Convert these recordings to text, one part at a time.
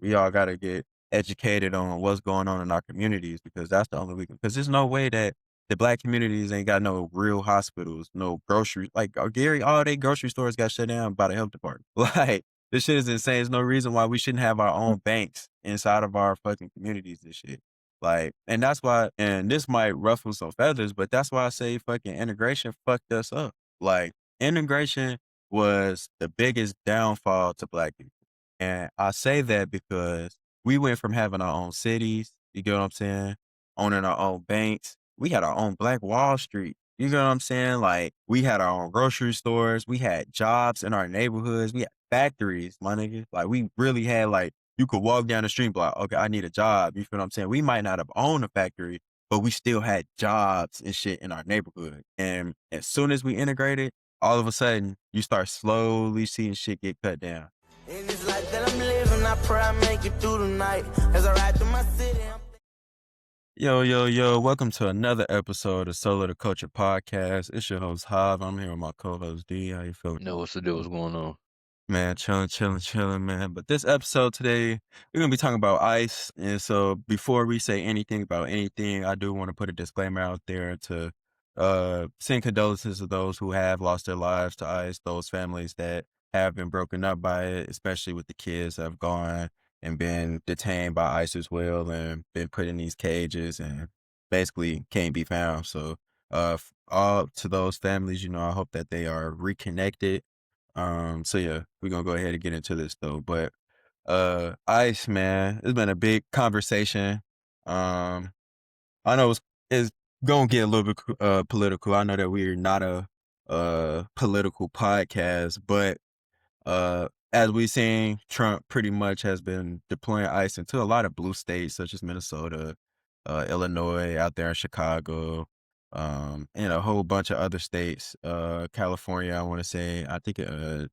We all gotta get educated on what's going on in our communities because that's the only way. Because there's no way that the black communities ain't got no real hospitals, no grocery like Gary, all they grocery stores got shut down by the health department. Like this shit is insane. There's no reason why we shouldn't have our own banks inside of our fucking communities and shit. Like, and that's why, and this might ruffle some feathers, but that's why I say fucking integration fucked us up. Like, integration was the biggest downfall to black people. And I say that because we went from having our own cities, you get what I'm saying? Owning our own banks. We had our own Black Wall Street. You get what I'm saying? Like, we had our own grocery stores. We had jobs in our neighborhoods. We had factories, my nigga. Like, we really had, like, you could walk down the street and be like, okay, I need a job. You feel what I'm saying? We might not have owned a factory, but we still had jobs and shit in our neighborhood. And as soon as we integrated, all of a sudden, you start slowly seeing shit get cut down. In this life that I'm living, I pray I make it through the night. As I ride through my city, Yo, welcome to another episode of Solo the Culture Podcast. It's your host, Jav. I'm here with my co-host, D. How you feeling? No, what's the deal? What's going on? Man, chilling, man. But this episode today, we're going to be talking about ICE. And so before we say anything about anything, I do want to put a disclaimer out there to send condolences to those who have lost their lives to ICE, those families that have been broken up by it, especially with the kids that have gone and been detained by ICE as well and been put in these cages and basically can't be found. So all to those families, I hope that they are reconnected. So yeah, we're gonna go ahead and get into this though. But ICE, man, it's been a big conversation. I know it's gonna get a little bit political. I know that we're not a political podcast, but as we've seen, Trump pretty much has been deploying ICE into a lot of blue states such as Minnesota, Illinois, out there in Chicago, and a whole bunch of other states. California, I want to say, I think, I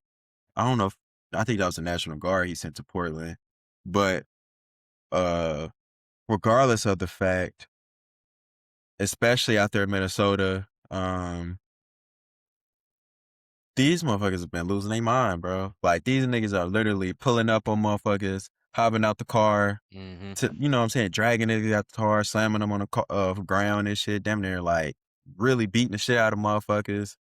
don't know if, I think that was the National Guard he sent to Portland. But uh, regardless of the fact, especially out there in Minnesota, these motherfuckers have been losing their mind, bro. Like, these niggas are literally pulling up on motherfuckers, hopping out the car, Mm-hmm. to, you know what I'm saying, dragging niggas out the car, slamming them on the ground and shit, damn near, like, really beating the shit out of motherfuckers,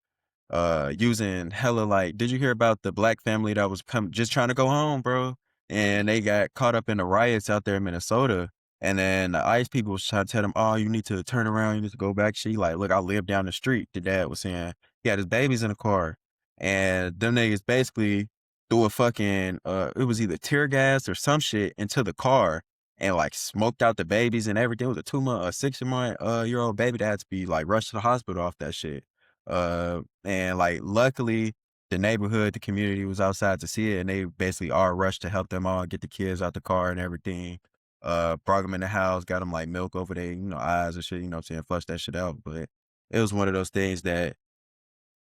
using hella, like, did you hear about the black family that was just trying to go home, bro? And they got caught up in the riots out there in Minnesota. And then the ICE people was trying to tell them, oh, you need to turn around, you need to go back. She like, look, I live down the street. The dad was saying he had his babies in the car. And them niggas basically threw a fucking, it was either tear gas or some shit into the car and like smoked out the babies and everything. It was a 6-year old baby that had to be like rushed to the hospital off that shit. And like, luckily the neighborhood, the community was outside to see it and they basically all rushed to help them all get the kids out the car and everything. Brought them in the house, got them like milk over their, eyes and shit, what I'm saying, flush that shit out. But it was one of those things that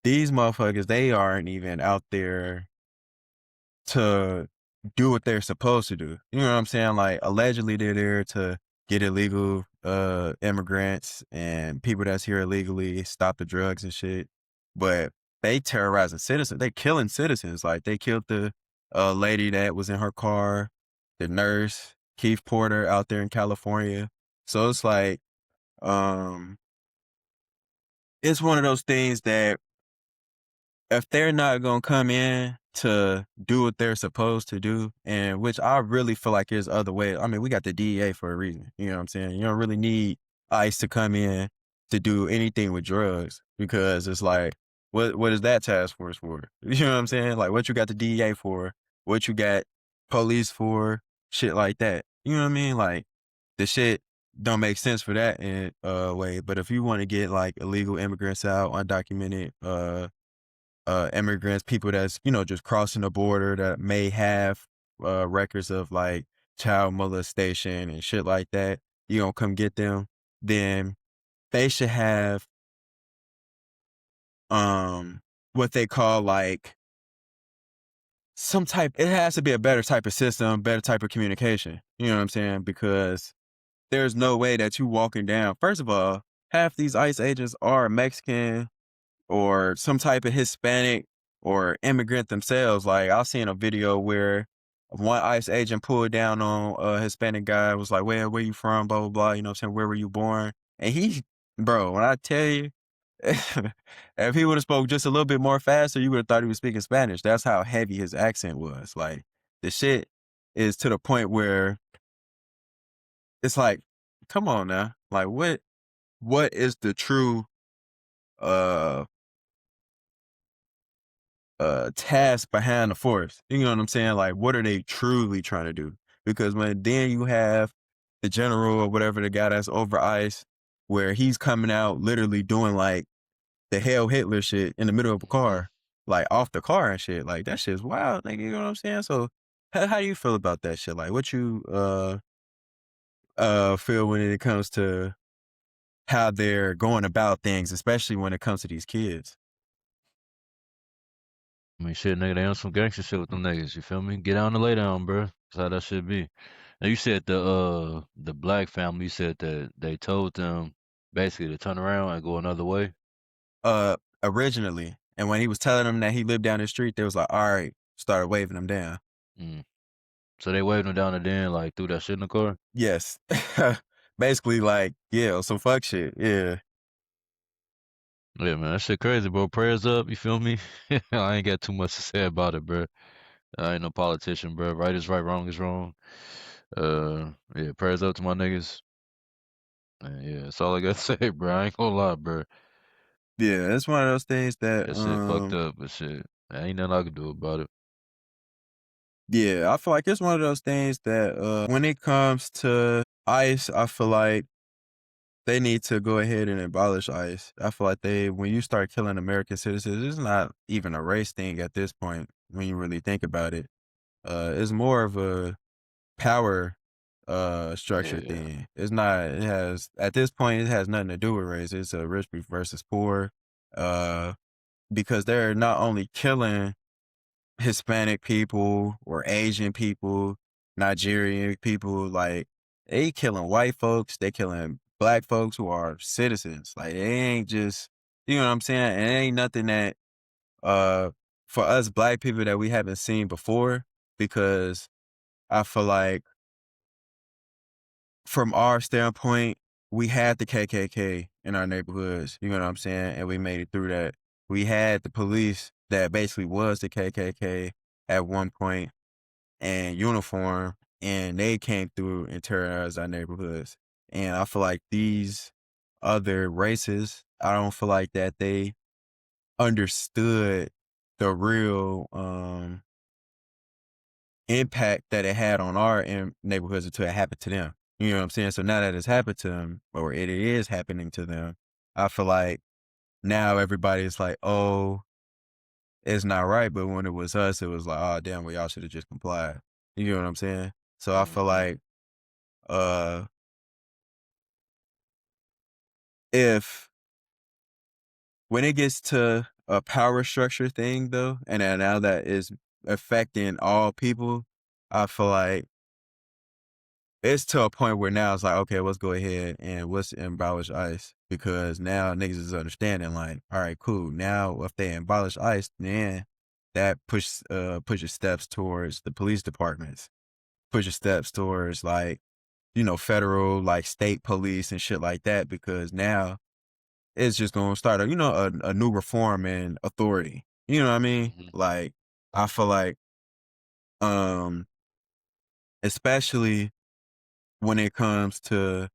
these motherfuckers, they aren't even out there to do what they're supposed to do. You know what I'm saying? Like, allegedly they're there to get illegal immigrants and people that's here illegally, stop the drugs and shit. But they terrorizing citizens. They killing citizens. Like, they killed the lady that was in her car, the nurse, Keith Porter out there in California. So it's like, it's one of those things that if they're not going to come in to do what they're supposed to do, and which I really feel like there's other ways. I mean, we got the DEA for a reason. You know what I'm saying? You don't really need ICE to come in to do anything with drugs because it's like, what is that task force for? You know what I'm saying? Like, what you got the DEA for? What you got police for? Shit like that. You know what I mean? Like, the shit don't make sense for that in way. But if you want to get like illegal immigrants out, undocumented immigrants, people that's, just crossing the border that may have records of like child molestation and shit like that, you don't come get them, then they should have what they call like it has to be a better type of system, better type of communication. You know what I'm saying? Because there's no way that you walking down. First of all, half these ICE agents are Mexican or some type of Hispanic or immigrant themselves. Like, I've seen a video where one ICE agent pulled down on a Hispanic guy, was like, where you from? Blah, blah, blah. You know what I'm saying? Where were you born? And he, bro, when I tell you, if he would have spoke just a little bit more faster, you would have thought he was speaking Spanish. That's how heavy his accent was. Like the shit is to the point where it's like, come on now. Like what is the true uh task behind the force? You know what I'm saying? Like what are they truly trying to do? Because when then you have the general or whatever, the guy that's over ice, where he's coming out literally doing like the Hail Hitler shit in the middle of a Mhm. car, like off the car and shit. Like that shit's wild. Like you know what I'm saying? So how do you feel about that shit? Like what you feel when it comes to how they're going about things, especially when it comes to these kids? I mean, shit, nigga, they on some gangster shit with them niggas. You feel me? Get down and lay down, bro. That's how that should be. Now you said the black family. You said that they told them basically to turn around and go another way. Originally. And when he was telling them that he lived down the street, they was like, all right, started waving him down. Mm. So they waved them down and then like threw that shit in the car. Yes. Basically like, yeah, some fuck shit. Yeah. Yeah, man, that shit crazy, bro. Prayers up. You feel me? I ain't got too much to say about it, bro. I ain't no politician, bro. Right is right, wrong is wrong. Yeah, prayers up to my niggas. And yeah, that's all I gotta say, bro. I ain't gonna lie, bro. Yeah, it's one of those things that That shit fucked up, but shit, ain't nothing I can do about it. yeah, I feel like it's one of those things that when it comes to ICE, I feel like they need to go ahead and abolish ICE. I feel like when you start killing American citizens, it's not even a race thing at this point when you really think about it. It's more of a power structure Yeah. thing. It's not it has at this point it has nothing to do with race. It's a rich versus poor. Uh because they're not only killing Hispanic people or Asian people, Nigerian people, like they killing white folks, they killing black folks who are citizens. Like they ain't just you know what I'm saying? And it ain't nothing that uh for us black people that we haven't seen before because I feel like from our standpoint, we had the KKK in our neighborhoods, you know what I'm saying? And we made it through that. We had the police that basically was the KKK at one point and uniform, and they came through and terrorized our neighborhoods. And I feel like these other races, I don't feel like that they understood the real impact that it had on our neighborhoods until it happened to them. You know what I'm saying? So now that it's happened to them, or it is happening to them, I feel like now everybody's like, oh, it's not right. But when it was us, it was like, oh, damn, well, y'all should have just complied. You know what I'm saying? So I feel Mhm. like uh, if when it gets to a power structure thing, though, and then now that is affecting all people, I feel like it's to a point where now it's like, okay, let's go ahead and let's abolish ICE because now niggas is understanding like, all right, cool. Now if they abolish ICE, then that pushes steps towards the police departments, pushes steps towards like, you know, federal, like state police and shit like that, because now it's just gonna start a, you know, a new reform and authority. You know what I mean? Mhm. Like I feel like um especially when it comes to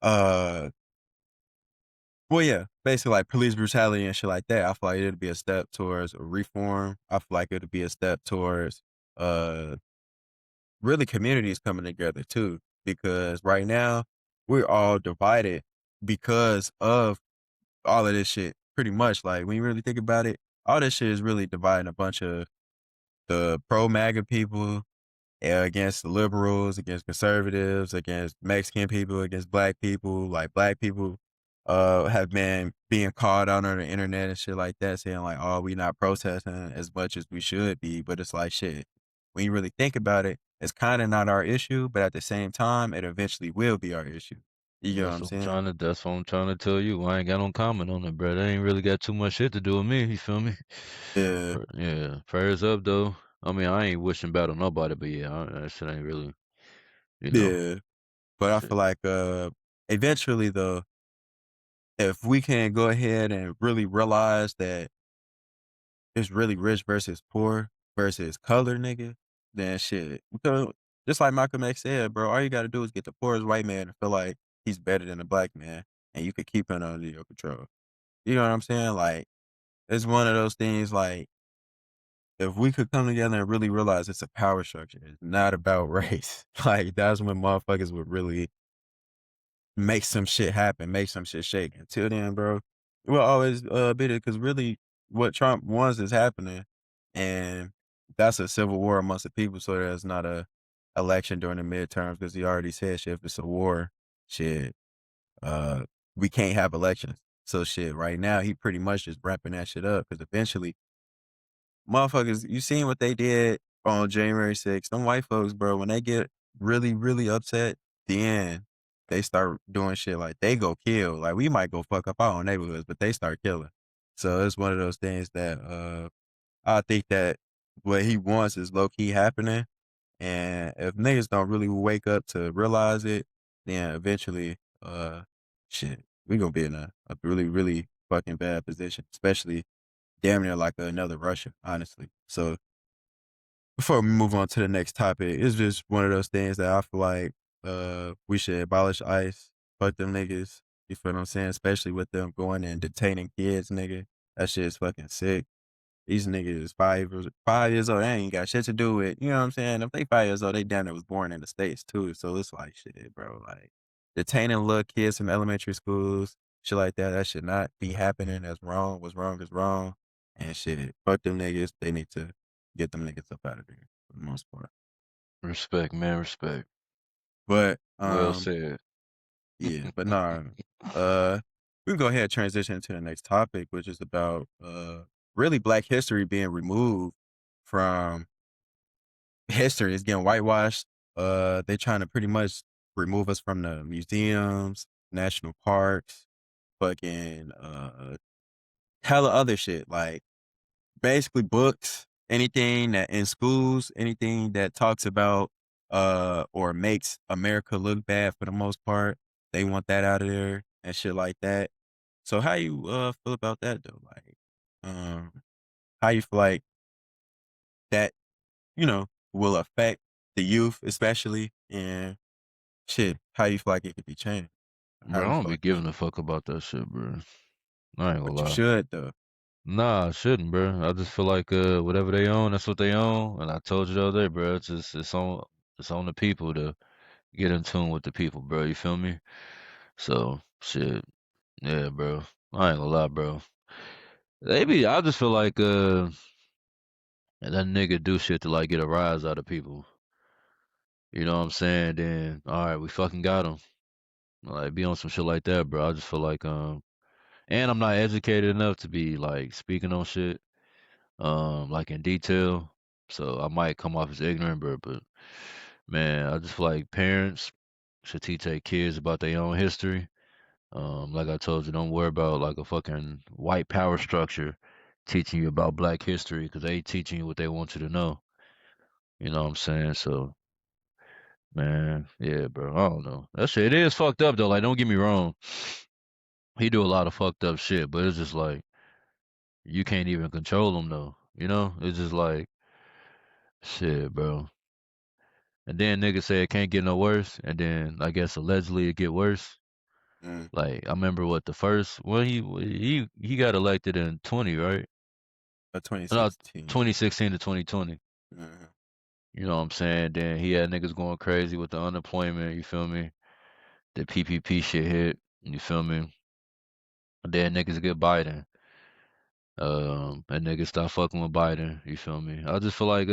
uh well, yeah, basically like police brutality and shit like that. I feel like it'd be a step towards a reform. I feel like it'd be a step towards uh really communities coming together too. Because right now we're all divided because of all of this shit. Pretty much, like when you really think about it, all this shit is really dividing a bunch of the pro MAGA people against the liberals, against conservatives, against Mexican people, against black people. Like black people have been being called out on the internet and shit like that, saying like, "Oh, we not protesting as much as we should be." But it's like shit. When you really think about it, it's kind of not our issue, but at the same time, it eventually will be our issue. You get what I'm saying? That's what I'm trying to tell you. I ain't got no comment on it, bro. They ain't really got too much shit to do with me. You feel me? Yeah. Yeah, prayers up though. I mean, I ain't wishing bad on nobody, but yeah, that shit ain't really, you know, Yeah, but I feel shit. like, eventually though, if we can go ahead and really realize that it's really rich versus poor versus color, nigga, then shit. Because just like Malcolm X said, bro, all you gotta do is get the poorest white man to feel like he's better than a black man, and you could keep him under your control. You know what I'm saying? Like, it's one of those things like, if we could come together and really realize it's a power structure, it's not about race, like, that's when motherfuckers would really make some shit happen, make some shit shake. Until then, bro, we'll always, be there because really what Trump wants is happening, and that's a civil war amongst the people, so there's not a election during the midterms because he already said, "Shit, if it's a war, shit, uh, we can't have elections." So, shit, right now, he pretty much just wrapping that shit up because eventually motherfuckers, you seen what they did on January 6th. Them white folks, bro, when they get really, really upset, then they start doing shit like they go kill. Like we might go fuck up our own neighborhoods, but they start killing. So it's one of those things that I think that what he wants is low key happening. And if niggas don't really wake up to realize it, then eventually shit, we gonna be in a really, really fucking bad position, especially damn near like another Russia, honestly. So before we move on to the next topic, it's just one of those things that I feel like we should abolish ICE. Fuck them niggas. You feel what I'm saying? Especially with them going and detaining kids, nigga. That shit is fucking sick. These niggas is 5 years old. They ain't got shit to do with, you know what I'm saying? If they 5 years old, they down there was born in the States too. So it's like shit, bro. Like detaining little kids from elementary schools, shit like that, that should not be happening. That's wrong. What's wrong is wrong. And shit. Fuck them niggas. They need to get them niggas up out of there for the most part. Respect, man, respect. But Well said. yeah, but nah. Uh we can go ahead and transition to the next topic, which is about really black history being removed from history. It's getting whitewashed. They trying to pretty much remove us from the museums, national parks, fucking hella other shit. Like basically books, anything that in schools, anything that talks about or makes America look bad for the most part. They want that out of there and shit like that. So how you feel about that though? Like um how you feel like that, will affect the youth especially and shit, how you feel like it could be changed? How Bro, I you don't feel be like it giving should a be? fuck about that shit, bro. I ain't gonna But you lie. should though. Nah, I shouldn't, bro. I just feel like whatever they own, that's what they own. And I told you the other day, bro. It's on the people to get in tune with the people, bro. You feel me? So shit, yeah, bro. I ain't gonna lie, bro. I just feel like that nigga do shit to like get a rise out of people. You know what I'm saying? Then all right, we fucking got him. Like be on some shit like that, bro. I just feel like and I'm not educated enough to be like speaking on shit like in detail. So I might come off as ignorant, but man, I just feel like parents should teach their kids about their own history. Like I told you, don't worry about like a fucking white power structure teaching you about black history because they teaching you what they want you to know. You know what I'm saying? So, man, yeah, bro. I don't know. That shit, it is fucked up though. Like, don't get me wrong. He do a lot of fucked up shit, but it's just like you can't even control him though. You know? It's just like shit, bro. And then niggas say it can't get no worse, and then I guess allegedly it get worse. Mm, Like I remember what the first well he got elected in 20, right? No, 2016. 2016 to 2020. Mhm. You know what I'm saying? Then he had niggas going crazy with the unemployment, you feel me? The PPP shit hit, you feel me? And then niggas get Biden. And niggas stop fucking with Biden, you feel me? I just feel like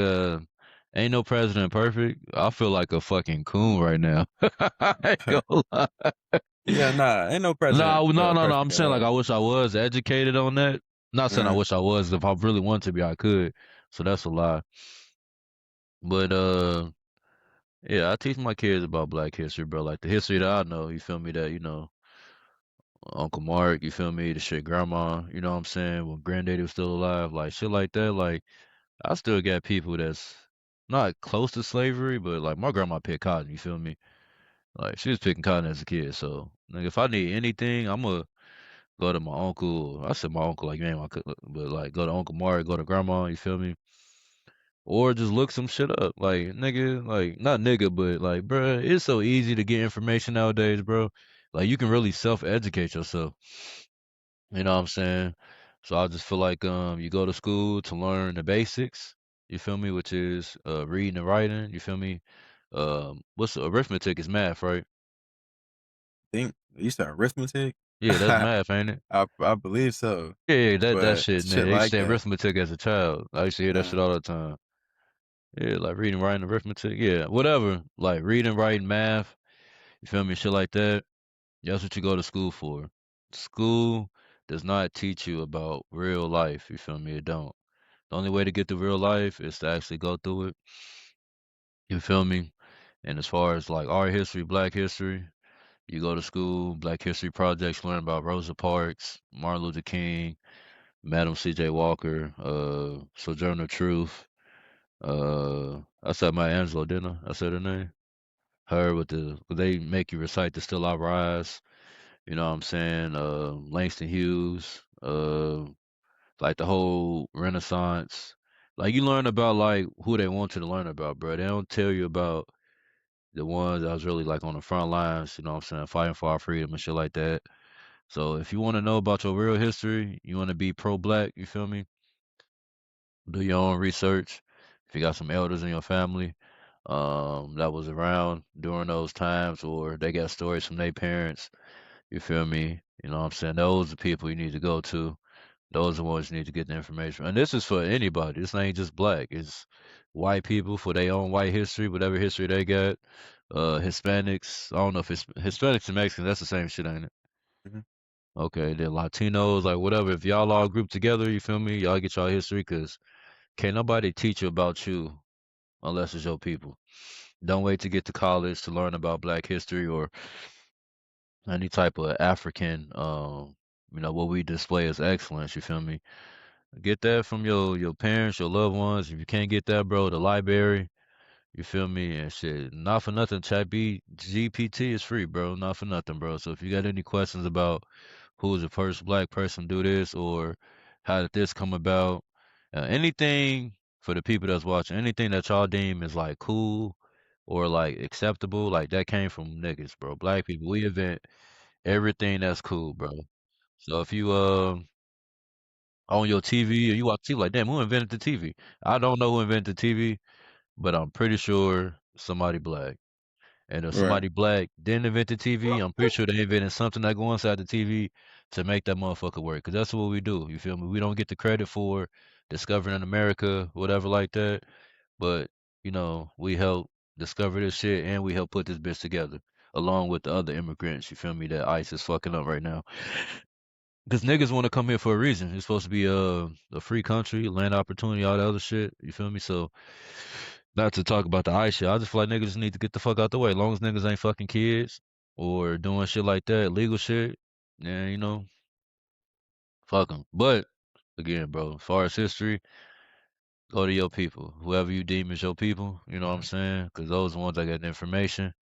ain't no president perfect. I feel like a fucking coon right now. I ain't gonna lie. Yeah, nah, ain't no president No, no, no, no. I'm perfect at saying like all. I wish I was educated on that. Not saying I Mhm. wish I was. If I really wanted to be, I could. So that's a lie. But yeah, I teach my kids about Black history, bro. Like the history that I know. You feel me? That Uncle Mark. You feel me? The shit, Grandma. You know what I'm saying? When Granddaddy was still alive, like shit like that. Like I still got people that's not close to slavery, but like my grandma picked cotton. You feel me? Like she was picking cotton as a kid. So like if I need anything, I'ma go to my uncle. I said my uncle like you ain't my but like go to Uncle Mark, go to grandma. You feel me? Or just look some shit up. Like nigga, like not nigga, but like bruh, it's so easy to get information nowadays, bro. Like you can really self educate yourself. You know what I'm saying? So I just feel like you go to school to learn the basics, you feel me, which is reading and writing, you feel me? What's arithmetic is math, right? Think you said arithmetic? Yeah, that's math, ain't it? I believe so, Yeah, yeah, that but shit, man. shit They used to like say that. arithmetic as a child. I used to hear that shit Uh, all the time. Yeah, like reading, writing, arithmetic, yeah, whatever. Like reading, writing, math, you feel me, shit like that. That's what you go to school for. School does not teach you about real life, you feel me? It don't. The only way to get to real life is to actually go through it. You feel me? And as far as like art history, black history, you go to school, black history projects, learn about Rosa Parks, Martin Luther King, Madam C.J. Walker, Sojourner Truth. I said Maya Angelou, didn't I? I said her name. Her with they make you recite the Still I Rise. You know what I'm saying? Langston Hughes. Like the whole Renaissance. Like you learn about like who they want you to learn about, bro. They don't tell you about the ones that was really like on the front lines, you know what I'm saying, fighting for our freedom and shit like that. So if you want to know about your real history, you want to be pro-black, you feel me? Do your own research. If you got some elders in your family, that was around during those times, or they got stories from their parents, you feel me? You know what I'm saying? Those are the people you need to go to. Those are the ones you need to get the information. And this is for anybody. This ain't just black. It's white people for their own white history, whatever history they got. Hispanics. I don't know if it's Hispanics and Mexicans. That's the same shit, ain't it? mhm, Okay. Then Latinos, like whatever. If y'all all group together, you feel me? Y'all get y'all history, cause can't nobody teach you about you unless it's your people. Don't wait to get to college to learn about Black history or any type of African. What we display as excellence. You feel me? Get that from your parents, your loved ones. If you can't get that, bro, the library. You feel me? And shit. Not for nothing, GPT is free, bro. Not for nothing, bro. So if you got any questions about who's the first black person to do this or how did this come about, anything for the people that's watching, anything that y'all deem is like cool or like acceptable, like that came from niggas, bro. Black people, we invent everything that's cool, bro. So if you on your TV or you watch TV like, damn, who invented the TV? I don't know who invented the TV, but I'm pretty sure somebody black. And if right. somebody black didn't invent the TV, I'm pretty sure they invented something that go inside the TV to make that motherfucker work. Cause that's what we do. You feel me? We don't get the credit for discovering America, whatever like that. But we help discover this shit and we help put this bitch together along with the other immigrants. You feel me? That ICE is fucking up right now. Because niggas want to come here for a reason. It's supposed to be a free country, land opportunity, all that other shit. You feel me? So, not to talk about the ice shit, I just feel like niggas just need to get the fuck out the way. As long as niggas ain't fucking kids or doing shit like that, illegal shit, yeah, fuck them. But again, bro, as far as history, go to your people. Whoever you deem is your people, you know what I'm Mhm. saying? Because those are the ones that got the information.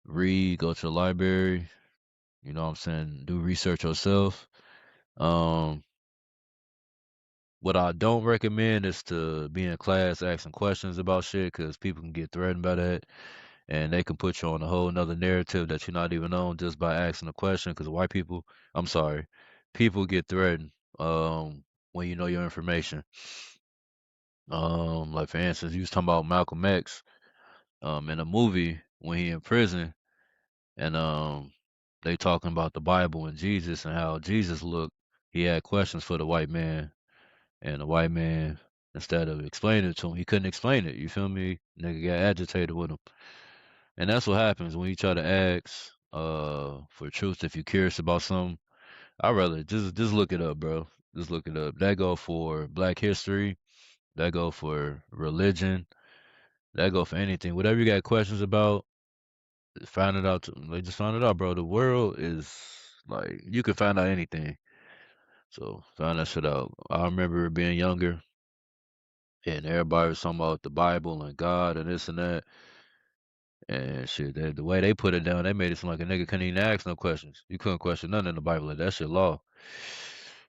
Read, go to the library, you know what I'm saying? Do research yourself. Um, What I don't recommend is to be in class asking questions about shit because people can get threatened by that and they can put you on a whole nother narrative that you're not even on just by asking a question. Because white people, I'm sorry, people get threatened when you know your information. Like for instance, you was talking about Malcolm X in a movie when he in prison and they talking about the Bible and Jesus and how Jesus looked. He had questions for the white man. And the white man, instead of explaining it to him, he couldn't explain it. You feel me? Nigga got agitated with him. And that's what happens when you try to ask for truth if you're curious about something. I'd rather just look it up, bro. Just look it up. That go for black history, that go for religion, that go for anything. Whatever you got questions about, find it out like just find it out, bro. The world is like you can find out anything. So find that shit out. I remember being younger and everybody was talking about the Bible and God and this and that. And shit, the way they put it down, they made it seem like a nigga couldn't even ask no questions. You couldn't question nothing in the Bible. Like, that shit law.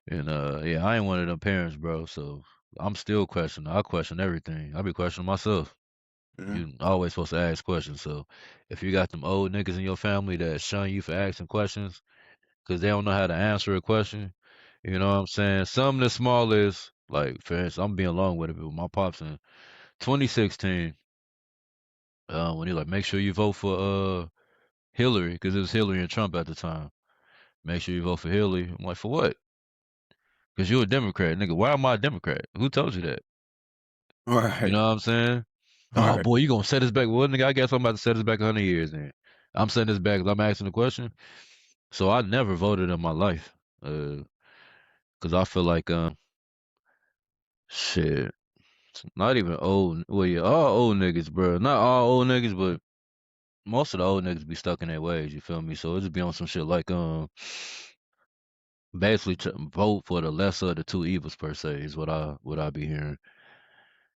And yeah, I ain't one of them parents, bro. So I'm still questioning. I question everything. I be questioning myself. Mhm. You always supposed to ask questions. So if you got them old niggas in your family that shun you for asking questions because they don't know how to answer a question, you know what I'm saying? Some of the smallest, like for instance, I'm being long with it, but my pops in 2016, when he like, make sure you vote for Hillary, because it was Hillary and Trump at the time. Make sure you vote for Hillary. I'm like, for what? Because you're a Democrat, nigga. Why am I a Democrat? Who told you that? You Right. know what I'm saying? Oh Right. boy, you gonna set us back? Well, nigga, I guess I'm about to set us back 100 years. Then I'm setting this back 'cause I'm asking the question. So I never voted in my life, because I feel like shit, not even old. Well, yeah, all old niggas, bro. Not all old niggas, but most of the old niggas be stuck in their ways. You feel me? So it just be on some shit like basically vote for the lesser of the two evils per se is what I be hearing.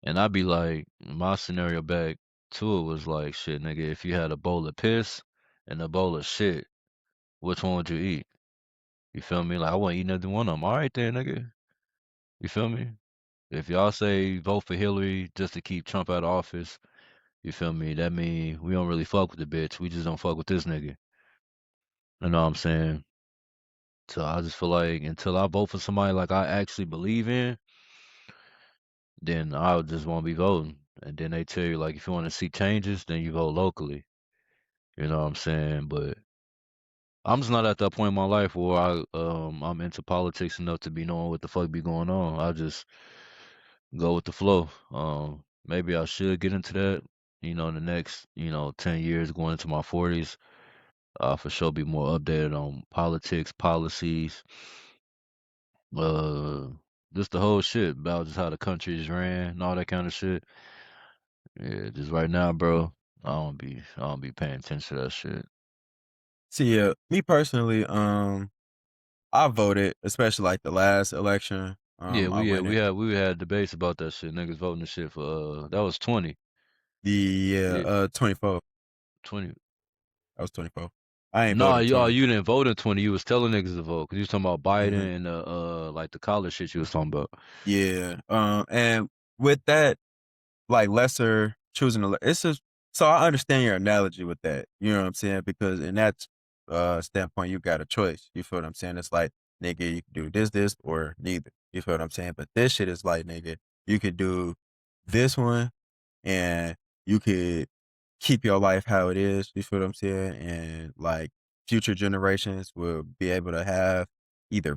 And I be like, my scenario back to it was like, shit, nigga, if you had a bowl of piss and a bowl of shit, which one would you eat? You feel me? Like I wouldn't eat nothing one of them. All right then, nigga. You feel me? If y'all say vote for Hillary just to keep Trump out of office, you feel me? That mean we don't really fuck with the bitch. We just don't fuck with this nigga. You know what I'm saying? So I just feel like until I vote for somebody like I actually believe in, then I just won't be voting. And then they tell you like if you want to see changes, then you vote locally. You know what I'm saying? But I'm just not at that point in my life where I'm into politics enough to be knowing what the fuck be going on. I just go with the flow. Maybe I should get into that, in the next, 10 years going into my 40s. For sure be more updated on politics, policies, uh just the whole shit about just how the country is ran and all that kind of shit. Yeah, just right now, bro, I don't be paying attention to that shit. See, me personally, I voted, especially like the last election. Yeah, I we went in we had debates about that shit. Niggas voting the shit for that was 20. the Yeah, 24. 20. I was 24. I ain't Nah, voting you 20. you didn't vote in 20. You was telling niggas to vote because you was talking about Hmm. Biden and like the college shit you was talking about. Yeah. And with that, like lesser choosing it's just so I understand your analogy with that. You know what I'm saying? Because in that standpoint, you got a choice. You feel what I'm saying? It's like, nigga, you can do this, or neither. You feel what I'm saying? But this shit is like, nigga, you could do this one and you could keep your life how it is. You feel what I'm saying? And like future generations will be able to have either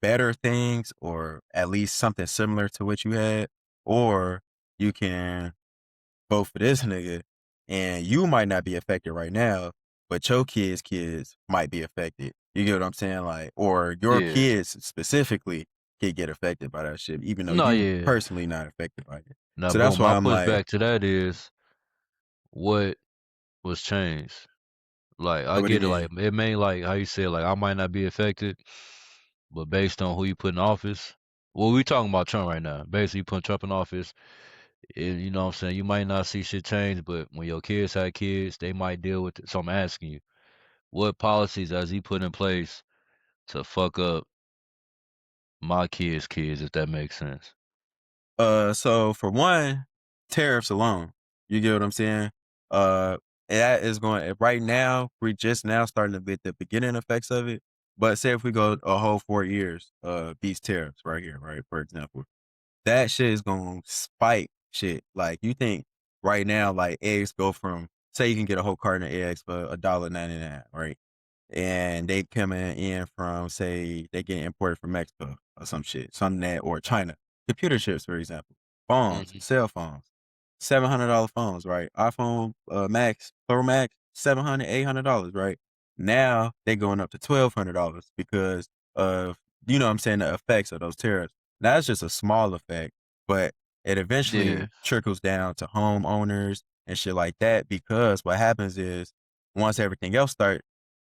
better things or at least something similar to what you had, or you can vote for this nigga and you might not be affected right now, but your kids might be affected. You get what I'm saying? Like, or your Yeah. kids specifically could get affected by that shit, even though No, you yeah. personally not affected by it. Now, So boom. that's My why I'm like, pushback to that is what was changed. Like, I what do you get it. mean? Like, it may like how you said. Like, I might not be affected, but based on who you put in office. Well, we talking about Trump right now. Basically, you put Trump in office. You know what I'm saying? You might not see shit change, but when your kids have kids, they might deal with it. So I'm asking you, what policies has he put in place to fuck up my kids, if that makes sense? So for one, tariffs alone, you get what I'm saying? Uh, that is going right now. We're just now starting to get the beginning effects of it. But say if we go a whole 4 years, these tariffs right here, right? For example, that shit is gonna spike shit. Like you think right now, like eggs go from say you can get a whole carton of eggs for $1.99, right? And they coming in from say they get imported from Mexico or some shit, something that or China. Computer chips, for example, phones, Hmm. cell phones, $700 phones, right? iPhone Max, Pro Max, 700, $800, right? Now they going up to $1,200 because of you know what I'm saying the effects of those tariffs. Now that's just a small effect, but it Yeah, eventually trickles down to homeowners and shit like that because what happens is once everything else start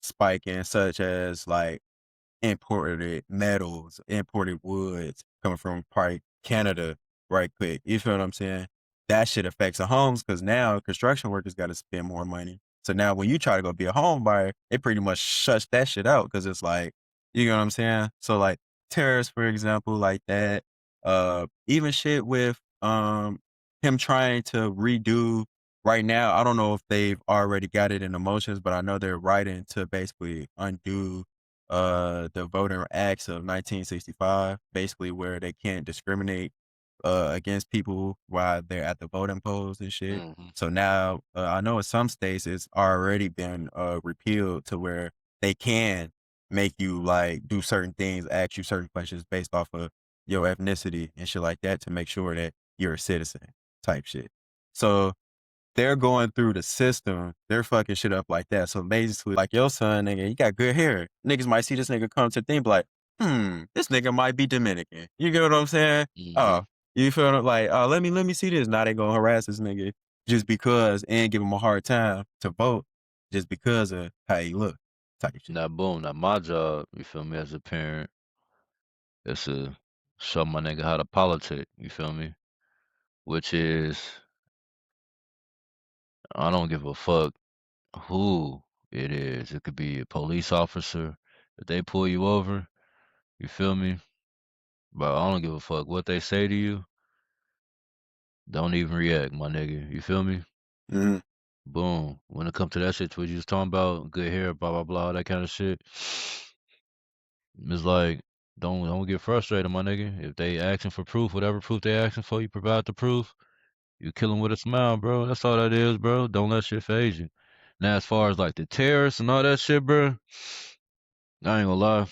spiking, such as like imported metals, imported woods coming from probably Canada. right quick. You feel what I'm saying? That shit affects the homes because now construction workers got to spend more money. So now when you try to go be a home buyer, it pretty much shuts that shit out because it's like, you know what I'm saying? So like tariffs, for example, like that. Even shit with him trying to redo right now. I don't know if they've already got it in the motions, but I know they're writing to basically undo the Voting Acts of 1965, basically where they can't discriminate against people while they're at the voting polls and shit. Mhm. So now I know in some states it's already been repealed to where they can make you like do certain things, ask you certain questions based off of your ethnicity and shit like that to make sure that you're a citizen type shit. So they're going through the system, they're fucking shit up like that. So basically, like your son, nigga, he got good hair. Niggas might see this nigga come to think like, this nigga might be Dominican. You get what I'm saying? Oh, Mhm. you feel like, oh, let me see this. Now they gonna harass this nigga just because and give him a hard time to vote just because of how he look type shit. Now, boom. Now, my job, you feel me, as a parent, is to show my nigga how to politic. You feel me? Which is, I don't give a fuck who it is. It could be a police officer. If they pull you over, you feel me? But I don't give a fuck what they say to you. Don't even react, my nigga. You feel me? Mhm. Boom. When it comes to that shit, what you was talking about, good hair, blah blah blah, that kind of shit. It's like, don't get frustrated, my nigga. If they asking for proof, whatever proof they asking for, you provide the proof. You kill them with a smile, bro. That's all that is, bro. Don't let shit phase you. Now, as far as like the terrorists and all that shit, bro, I ain't gonna lie.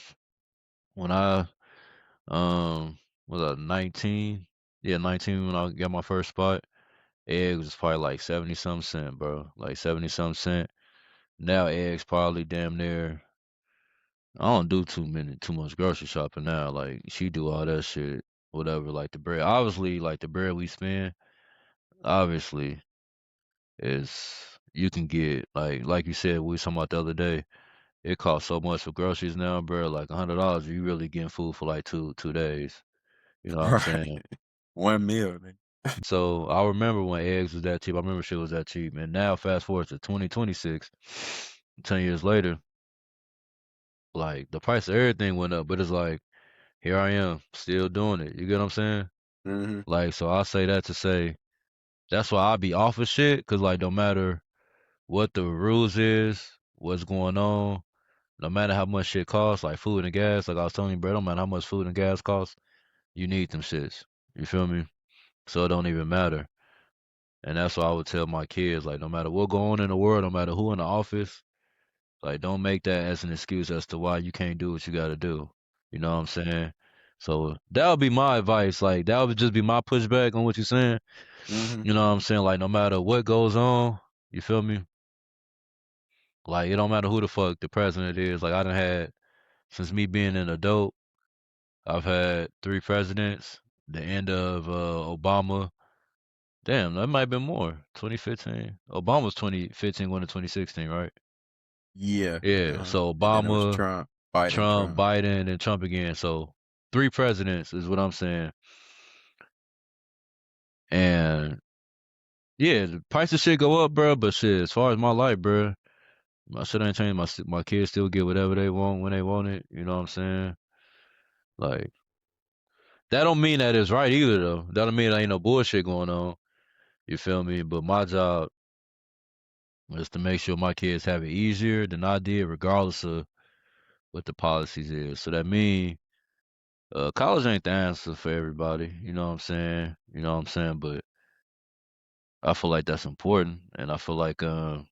When I was I 19? Yeah, 19 when I got my first spot. Eggs was probably like 70 some cent, bro. Like 70 some cent. Now eggs probably damn near. I don't do too much grocery shopping now. Like she do all that shit, whatever. Like the bread, obviously, like the bread we spend, obviously, is you can get like you said we was talking about the other day. It costs so much for groceries now, bro. Like $100, you really getting food for like two days. You know what I'm Right. saying? One meal, nigga. So I remember when eggs was that cheap. I remember shit was that cheap. And now fast forward to 2026, 10 years later, like the price of everything went up. But it's like, here I am, still doing it. You get what I'm saying? Mhm. Like, so I say that to say that's why I be off of shit. Cause like no matter what the rules is, what's going on, no matter how much shit costs, like food and gas, like I was telling you, bro, no matter how much food and gas costs, you need them shits. You feel me? So it don't even matter. And that's why I would tell my kids, like, no matter what going on in the world, no matter who in the office, like, don't make that as an excuse as to why you can't do what you got to do. You know what I'm saying? So that would be my advice. Like, that would just be my pushback on what you're saying. Mhm. You know what I'm saying? Like, no matter what goes on, you feel me? Like, it don't matter who the fuck the president is. Like, I done had, since me being an adult, I've had 3 presidents. The end of Obama. Damn, that might have been more. 2015. Obama's 2015 going to 2016, right? Yeah. Yeah. Uh-huh. So And then it was Obama, Trump, Biden, Trump, Trump. Biden, and Trump again. So 3 presidents is what I'm saying. And yeah, the price of shit go up, bro. But shit, as far as my life, bro, my shit ain't changed. My kids still get whatever they want when they want it. You know what I'm saying? Like that don't mean that it's right either, though. That don't mean there ain't no bullshit going on. You feel me? But my job is to make sure my kids have it easier than I did, regardless of what the policies is. So that means college ain't the answer for everybody. You know what I'm saying? You know what I'm saying? But I feel like that's important, and I feel like I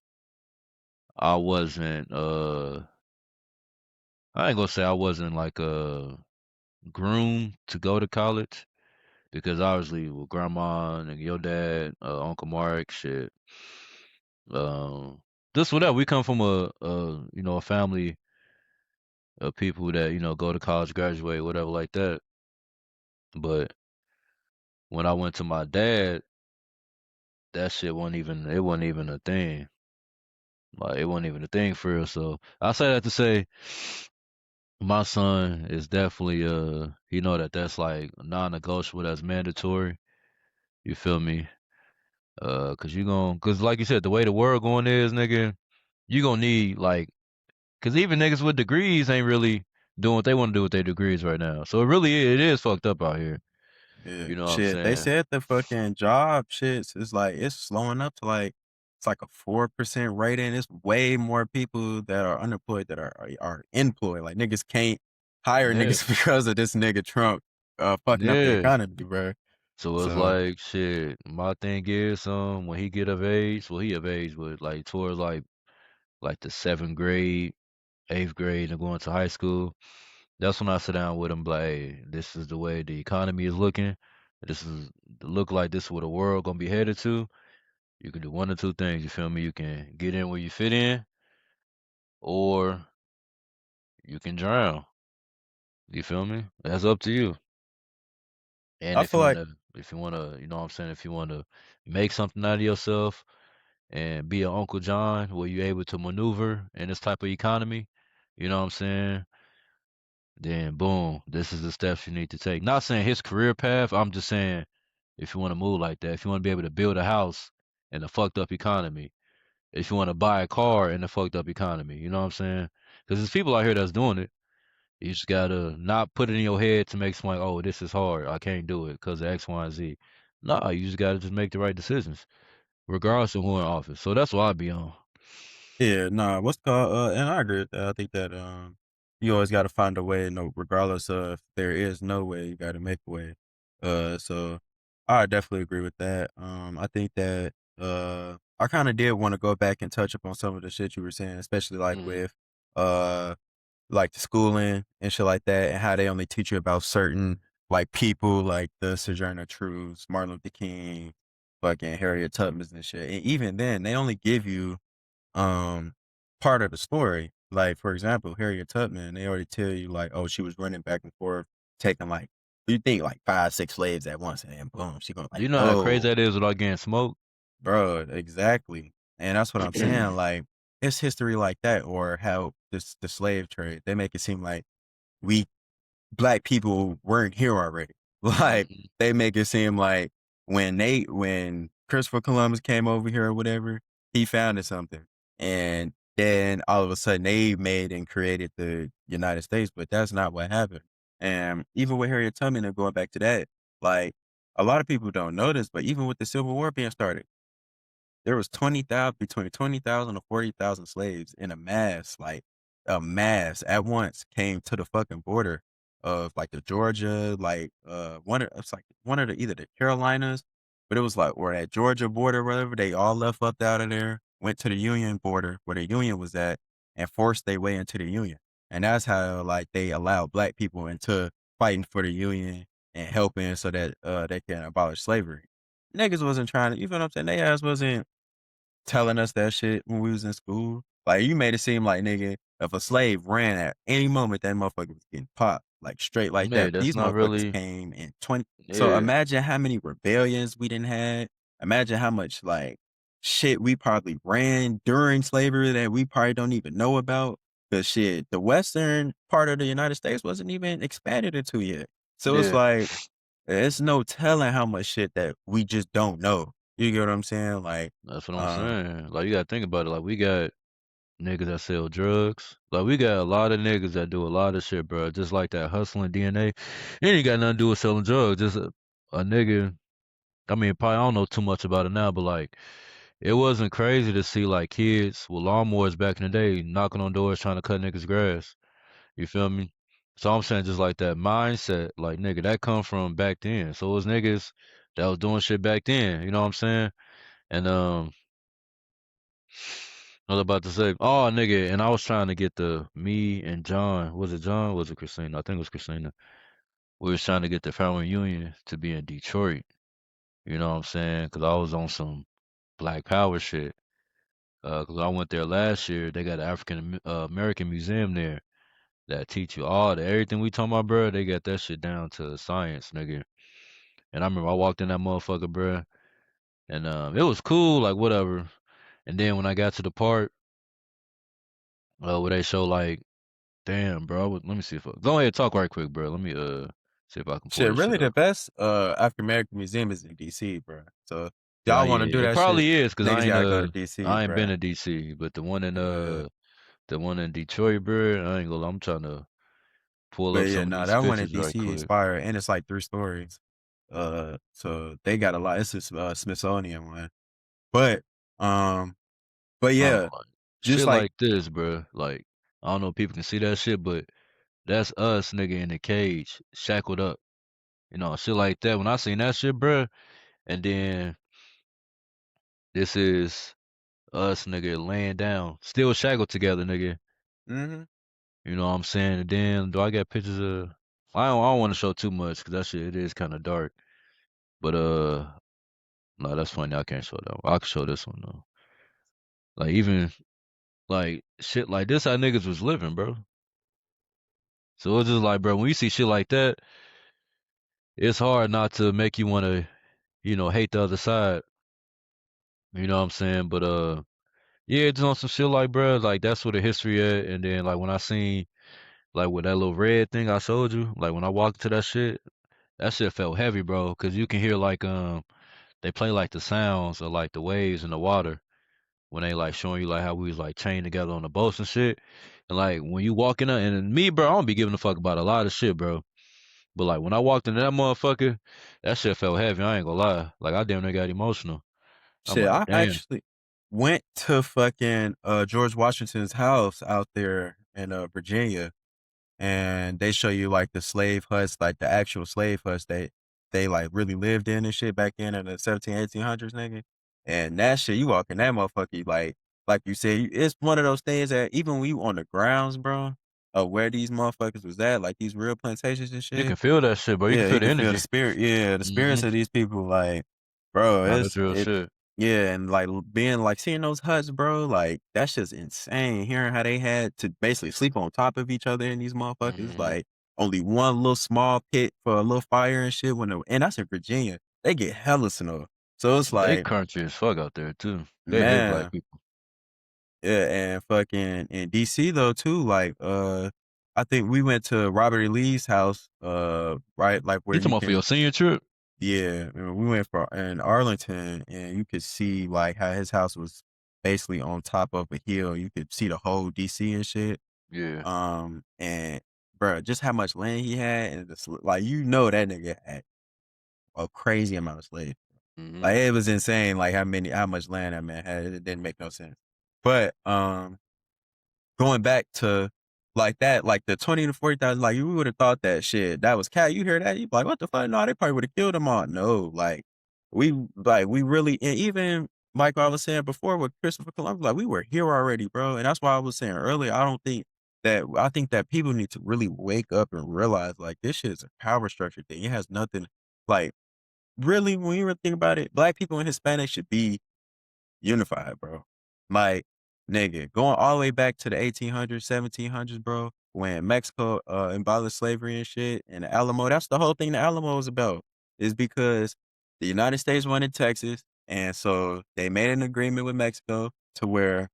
wasn't I ain't gonna say I wasn't like groomed to go to college because obviously with grandma and your dad, Uncle Mark, shit, um, this whatever. We come from a family of people that go to college, graduate, whatever like that. But when I went to my dad, that shit wasn't even a thing. Like it wasn't even a thing for real. So I say that to say my son is definitely he know that that's like non-negotiable, that's mandatory. You feel me? Cause cause like you said, the way the world going is, nigga, you gonna need like, cause even niggas with degrees ain't really doing what they want to do with their degrees right now. So it is fucked up out here. Yeah, You know what I'm shit. They saying? said the fucking job shit is like it's slowing up to like it's like a 4% rating. It's way more people that are unemployed that are employed. Like niggas can't hire Yeah, niggas because of this nigga Trump fucking up the yeah. economy, bro. So it's So like shit. My thing is, when he get of age, well, he of age, but like towards like the seventh grade, eighth grade, and going to high school. That's when I sit down with him, like, hey, this is the way the economy is looking. This is look like this is where the world gonna be headed to. You can do one or two things. You feel me? You can get in where you fit in, or you can drown. You feel me? That's up to you. And I feel like if you wanna, you know what I'm saying, if you wanna make something out of yourself and be an Uncle John where you're able to maneuver in this type of economy, you know what I'm saying? Then boom, this is the steps you need to take. Not saying his career path, I'm just saying if you want to move like that, if you want to be able to build a house in a fucked up economy, if you want to buy a car in a fucked up economy, you know what I'm saying? Because there's people out here that's doing it. You just gotta not put it in your head to make someone like, oh, this is hard. I can't do it because of X, Y, and Z. Nah, you just gotta just make the right decisions, regardless of who in office. So that's what I be on. yeah, nah, what's called and I agree with that. I think that you always gotta find a way, no regardless of if there is no way, you gotta make a way. So I definitely agree with that. I think that I kinda did want to go back and touch up on some of the shit you were saying, especially like Mm, with uh like the schooling and shit like that, and how they only teach you about certain like people like the Sojourner Truths, Martin Luther King, fucking Harriet Tubman's and shit. And even then, they only give you um part of the story. Like for example, Harriet Tubman, they already tell you like, oh, she was running back and forth, taking like you think like 5, 6 slaves at once, and then boom, she going like, you know how crazy oh, that is without getting smoked? bro, exactly. And that's what I'm saying. Like it's history like that, or how the slave trade. They make it seem like we black people weren't here already. Like Mhm. they make it seem like when Christopher Columbus came over here or whatever, he founded something. And then all of a sudden they made and created the United States, but that's not what happened. And even with Harriet Tubman and going back to that, like a lot of people don't know this, but even with the Civil War being started, there was 20,000 between 20,000 to 40,000 slaves in a mass at once came to the fucking border of like the Georgia, like it's like one of the either the Carolinas, but it was like or that Georgia border, whatever. They all left up out of there, went to the Union border where the Union was at, and forced their way into the Union. And that's how like they allowed black people into fighting for the Union and helping so that they can abolish slavery. Niggas wasn't trying to, you feel what I'm saying? They ass wasn't telling us that shit when we was in school. Like, you made it seem like, nigga, if a slave ran at any moment, that motherfucker was getting popped, like, straight like Yeah, that. But that's these not motherfuckers really. came in 20 so Yeah, imagine how many rebellions we didn't had. Imagine how much, like, shit we probably ran during slavery that we probably don't even know about. Cause shit, the western part of the United States wasn't even expanded into yet. So it's yeah. like, it's no telling how much shit that we just don't know. You get what I'm saying? Like, That's what I'm uh saying. Like you gotta think about it. Like we got niggas that sell drugs. Like we got a lot of niggas that do a lot of shit, bro. Just like that hustling DNA. It ain't got nothing to do with selling drugs. Just a nigga. I mean, probably I don't know too much about it now, but like it wasn't crazy to see like kids with lawnmowers back in the day knocking on doors trying to cut niggas grass. You feel me? So I'm saying just like that mindset, like nigga, that come from back then. So it was niggas that was doing shit back then. You know what I'm saying? And I was about to say, oh nigga, and I was trying to get the me and John. Was it John? Was it Christina? I think it was Christina. We was trying to get the family reunion to be in Detroit. You know what I'm saying? Because I was on some Black Power shit. Because I went there last year. They got an African American museum there that teach you all the everything we talking about, bro. They got that shit down to science, nigga. And I remember I walked in that motherfucker, bro, and it was cool, like whatever. And then when I got to the part where they show like, damn, bro, let me see if go ahead talk right quick, bro. Let me See if I can pull Shit, this shit really the up. best African American museum is in DC, bro. So Yeah, y'all want to do yeah, it that shit, probably is because niggas gotta go to DC, I ain't been bro. to DC, but Yeah. the one in Detroit, bro. I ain't gonna. I'm trying to pull But up yeah, some of no, these that one in pictures right DC quick. expired, and it's like 3 stories. So they got a lot. It's a Smithsonian one, but um, but I don't know, yeah, like just shit like like this, bro. Like I don't know if people can see that shit, but that's us, nigga, in the cage, shackled up. You know, shit like that. When I seen that shit, bro, and then this is us, nigga, laying down, still shackled together, nigga. hmm You know what I'm saying? And then do I got pictures of? I don't want to show too much because that shit it is kind of dark. But no, that's funny. I can't show that one. I can show this one though. Like even like shit like this, how niggas was living, bro. So it's just like, bro, when you see shit like that, it's hard not to make you want to, hate the other side. You know what I'm saying? But yeah, just on some shit like, bro, like that's where the history at. And then like when I seen like with that little red thing I showed you, like when I walked into that shit felt heavy, bro, because you can hear like they play like the sounds of like the waves in the water when they like showing you like how we was like chained together on the boats and shit. And like when you walk in there, and me, bro, I don't be giving a fuck about a lot of shit, bro. But like when I walked into that motherfucker, that shit felt heavy. I ain't gonna lie. Like I damn near got emotional. I'm shit, like, I damn. actually went to fucking George Washington's house out there in Virginia, and they show you like the slave huts, like the actual slave huts they like really lived in and shit back in the 1700s, 1800s, nigga. And that shit, you walk in that motherfucker, you like you said, it's one of those things that even when you on the grounds, bro, of where these motherfuckers was at, like these real plantations and You can shit. feel that shit, bro. You can Yeah, feel you the can feel the energy. spirit. Yeah, the spirits Mm-hmm. of these people, like, bro, Nah, that's real it. shit. Yeah, and like being like seeing those huts, bro, like that's just insane. Hearing how they had to basically sleep on top of each other in these motherfuckers, Mm-hmm. like only one little small pit for a little fire and shit. And that's in Virginia, they get hella snow. So it's They like, country as fuck out there too. They hate black man, people. yeah, and fucking in DC though too, like I think we went to Robert E. Lee's house, right, like where You talking you about for can. your senior trip? Yeah, we went for in Arlington, and you could see like how his house was basically on top of a hill. You could see the whole DC and shit. Yeah. And bro, just how much land he had, and like that nigga had a crazy amount of slaves. Mm-hmm. Like it was insane, like how much land that man had. It didn't make no sense. But going back to like that, like the 20 to 40,000, like you would have thought that shit that was cat. You hear that, you be like, what the fuck? No, they probably would have killed them all. No, we really, and even like I was saying before with Christopher Columbus, like we were here already, bro. And that's why I was saying earlier, I think that people need to really wake up and realize like this shit is a power structure thing. It has nothing like really when you really think about it, black people and Hispanics should be unified, bro. Like, nigga, going all the way back to the 1800s, 1700s, bro, when Mexico abolished slavery and shit, and the Alamo, that's the whole thing the Alamo was about, is because the United States wanted Texas, and so they made an agreement with Mexico to where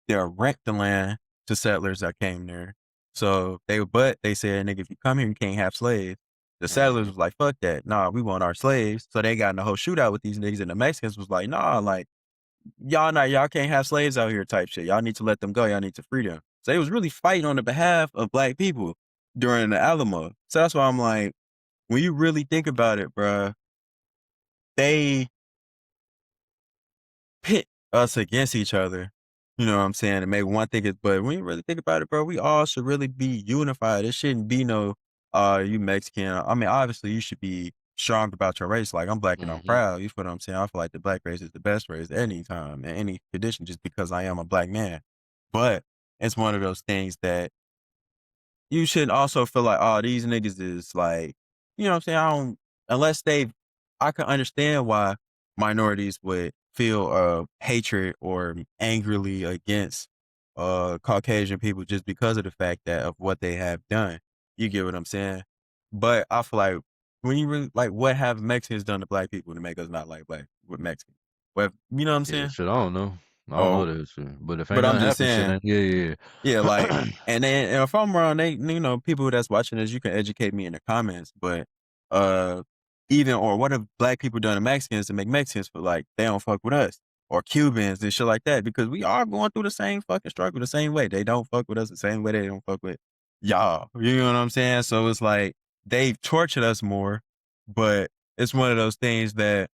they'll rent the land to settlers that came there. But they said, nigga, if you come here, you can't have slaves. The settlers Mm-hmm. was like, fuck that. Nah, we want our slaves. So they got in a whole shootout with these niggas, and the Mexicans was like, nah, like, y'all can't have slaves out here type shit. Y'all need to let them go. Y'all need to free them. So they was really fighting on the behalf of black people during the Alamo. So that's why I'm like, when you really think about it, bruh, they pit us against each other. You know what I'm saying? To make one thing is, but when you really think about it, bro, we all should really be unified. It shouldn't be no, you Mexican. I mean, obviously you should be strong about your race. Like I'm black and I'm Mm-hmm. proud. You feel what I'm saying? I feel like the black race is the best race at any time, in any condition, just because I am a black man. But it's one of those things that you should also feel like, oh, these niggas is like, you know what I'm saying? Unless I can understand why minorities would feel hatred or angrily against Caucasian people just because of the fact that of what they have done. You get what I'm saying? But I feel like when you really like what have Mexicans done to black people to make us not like black with Mexicans? Well, you know what I'm Yeah, saying? shit. I don't know. I don't know Oh, that shit. But if ain't but I'm nothing just happened, shit saying, ain't yeah. yeah, like, and then and if I'm wrong, people that's watching this, you can educate me in the comments. But uh, even or what have black people done to Mexicans to make Mexicans feel like they don't fuck with us or Cubans and shit like that? Because we are going through the same fucking struggle the same way. They don't fuck with us the same way they don't fuck with y'all. You know what I'm saying? So it's like they've tortured us more, but it's one of those things that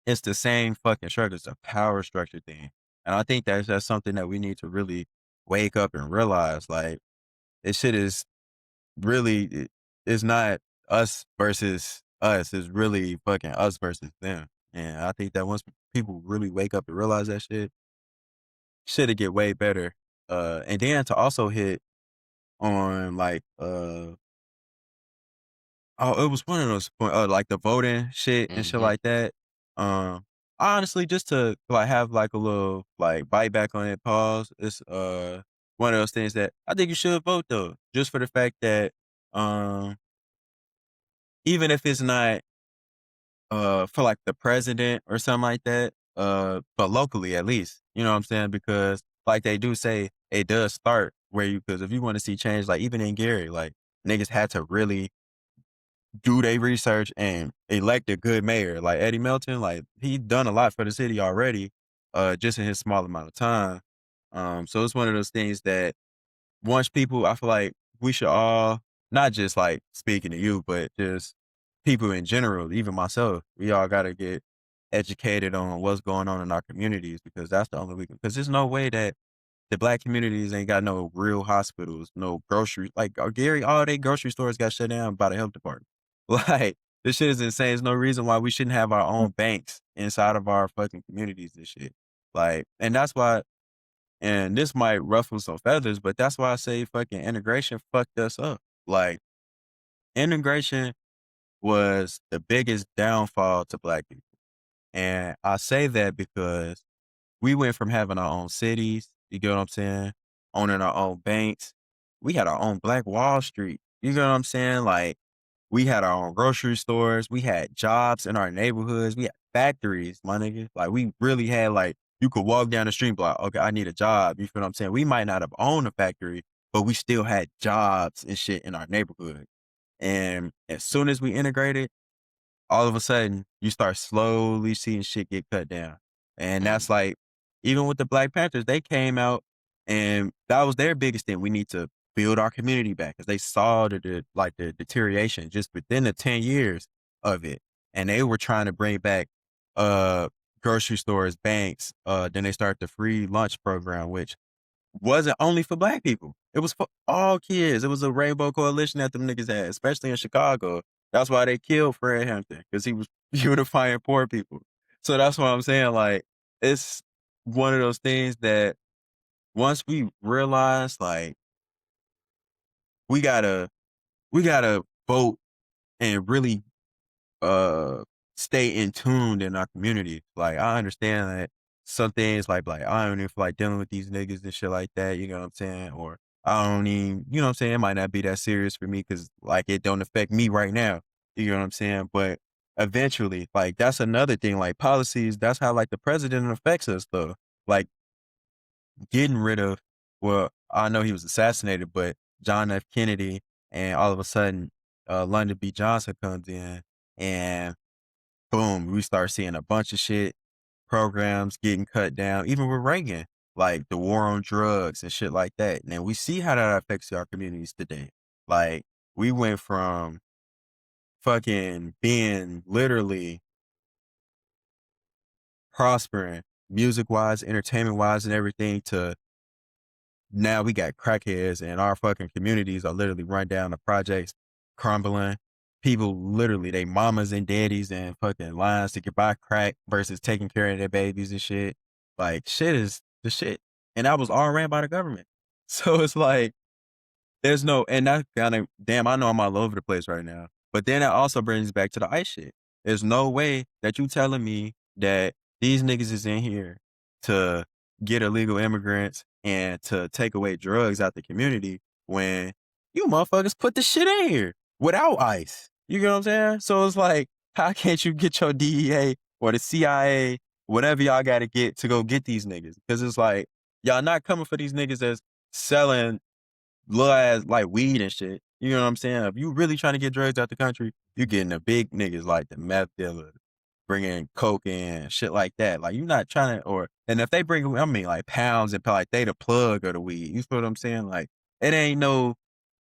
it's the same fucking struggle. It's a power structure thing. And I think that's something that we need to really wake up and realize. Like, this shit is really, it's not us versus us. It's really fucking us versus them. And I think that once people really wake up and realize that shit'll get way better. And then to also hit on like, oh, it was one of those like the voting shit and shit Mhm. like that. Honestly, just to like have like a little like bite back on it, pause. It's one of those things that I think you should vote though, just for the fact that um even if it's not for like the president or something like that, but locally at least, you know what I'm saying? Because like they do say, it does start where you because if you want to see change, like even in Gary, like niggas had to really do they research and elect a good mayor. Like Eddie Melton, like he done a lot for the city already, just in his small amount of time. So it's one of those things that once people, I feel like we should all, not just like speaking to you, but just people in general, even myself, we all got to get educated on what's going on in our communities because that's the only way. Because there's no way that the black communities ain't got no real hospitals, no grocery like Gary, all they grocery stores got shut down by the health department. Like this shit is insane. There's no reason why we shouldn't have our own banks inside of our fucking communities and shit. Like, and that's why, and this might ruffle some feathers, but that's why I say fucking integration fucked us up. Like integration was the biggest downfall to black people. And I say that because we went from having our own cities, you get what I'm saying? Owning our own banks. We had our own Black Wall Street. You get what I'm saying? Like, we had our own grocery stores. We had jobs in our neighborhoods. We had factories, my nigga. Like, we really had, like, you could walk down the street, like, okay, I need a job. You feel what I'm saying? We might not have owned a factory, but we still had jobs and shit in our neighborhood. And as soon as we integrated, all of a sudden you start slowly seeing shit get cut down. And that's Mhm. like, even with the Black Panthers, they came out and that was their biggest thing. We need to build our community back because they saw the deterioration just within the 10 years of it. And they were trying to bring back uh grocery stores, banks, then they started the free lunch program, which wasn't only for black people. It was for all kids. It was a rainbow coalition that them niggas had, especially in Chicago. That's why they killed Fred Hampton because he was unifying poor people. So that's what I'm saying. Like, it's one of those things that once we realize, like, we gotta we gotta vote and really stay in tuned in our community. Like I understand that some things like I don't even feel like dealing with these niggas and shit like that, you know what I'm saying? Or I don't even, you know what I'm saying? It might not be that serious for me because like it don't affect me right now. You know what I'm saying? But eventually, like that's another thing, like policies, that's how like the president affects us though. Like getting rid of well, I know he was assassinated, but John F. Kennedy and all of a sudden London B. Johnson comes in and boom, we start seeing a bunch of shit, programs getting cut down, even with Reagan, like the war on drugs and shit like that. And then we see how that affects our communities today. Like we went from fucking being literally prospering music wise, entertainment wise, and everything to now we got crackheads and our fucking communities are literally run down, the projects crumbling. People literally, they mamas and daddies and fucking lines to get buy crack versus taking care of their babies and shit. Like shit is the shit. And that was all ran by the government. So it's like there's no, and that kind of, damn, I know I'm all over the place right now. But then that also brings back to the ICE shit. There's no way that you telling me that these niggas is in here to get illegal immigrants and to take away drugs out the community when you motherfuckers put the shit in here without ICE. You get what I'm saying? So it's like, how can't you get your DEA or the CIA whatever y'all got to get to go get these niggas. Because it's like, y'all not coming for these niggas that's selling little ass like weed and shit. You know what I'm saying? If you really trying to get drugs out the country, you getting the big niggas like the meth dealers, bringing coke in, shit like that. Like you not trying to, and if they bring, I mean like pounds and like they the plug of the weed. You feel what I'm saying? Like it ain't no,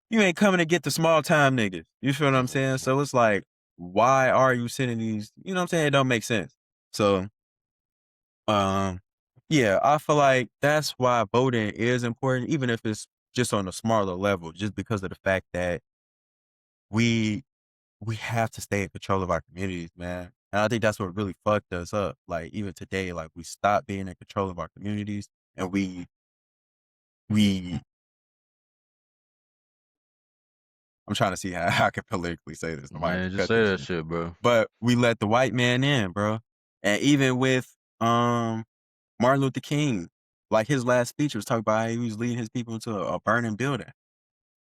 you ain't coming to get the small time niggas. You feel what I'm saying? So it's like, why are you sending these? You know what I'm saying? It don't make sense. So, um, yeah, I feel like that's why voting is important, even if it's just on a smaller level, just because of the fact that we we have to stay in control of our communities, man. And I think that's what really fucked us up. Like even today, like we stopped being in control of our communities, and we I'm trying to see how I can politically say this. Nobody Man, can just cut say this that shit. shit, bro. But we let the white man in, bro. And even with Martin Luther King, like his last speech was talking about how he was leading his people into a burning building.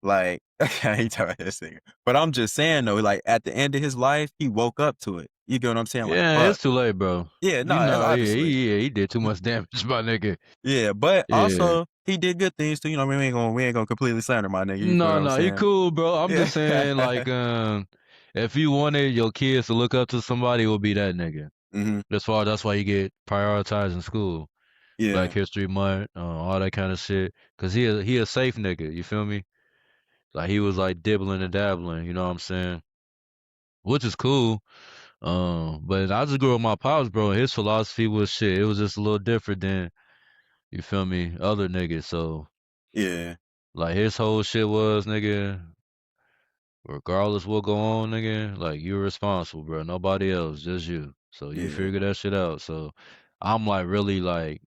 Like he talking about this thing. But I'm just saying though, like at the end of his life, he woke up to it. You get what I'm saying? Like, Yeah, fuck. it's too late, bro. Yeah, no, You know, yeah, obviously. he did too much damage, my nigga. Yeah, but Yeah. also he did good things too. You know, we ain't gonna completely slander my nigga. You feel No, what I'm no, he saying? cool, bro. I'm just saying, Yeah. like, if you wanted your kids to look up to somebody, it would be that nigga. hmm That's why you get prioritized in school. Black Yeah. History Month, all that kind of shit. Cause he a safe nigga, you feel me? Like he was like dibbling and dabbling, you know what I'm saying? Which is cool. But I just grew up with my pops, bro, and his philosophy was shit. It was just a little different than, you feel me, other niggas. So Yeah. like his whole shit was, nigga, regardless what go on, nigga, like you're responsible, bro. Nobody else, just you. So you Yeah. figure that shit out. So I'm like really like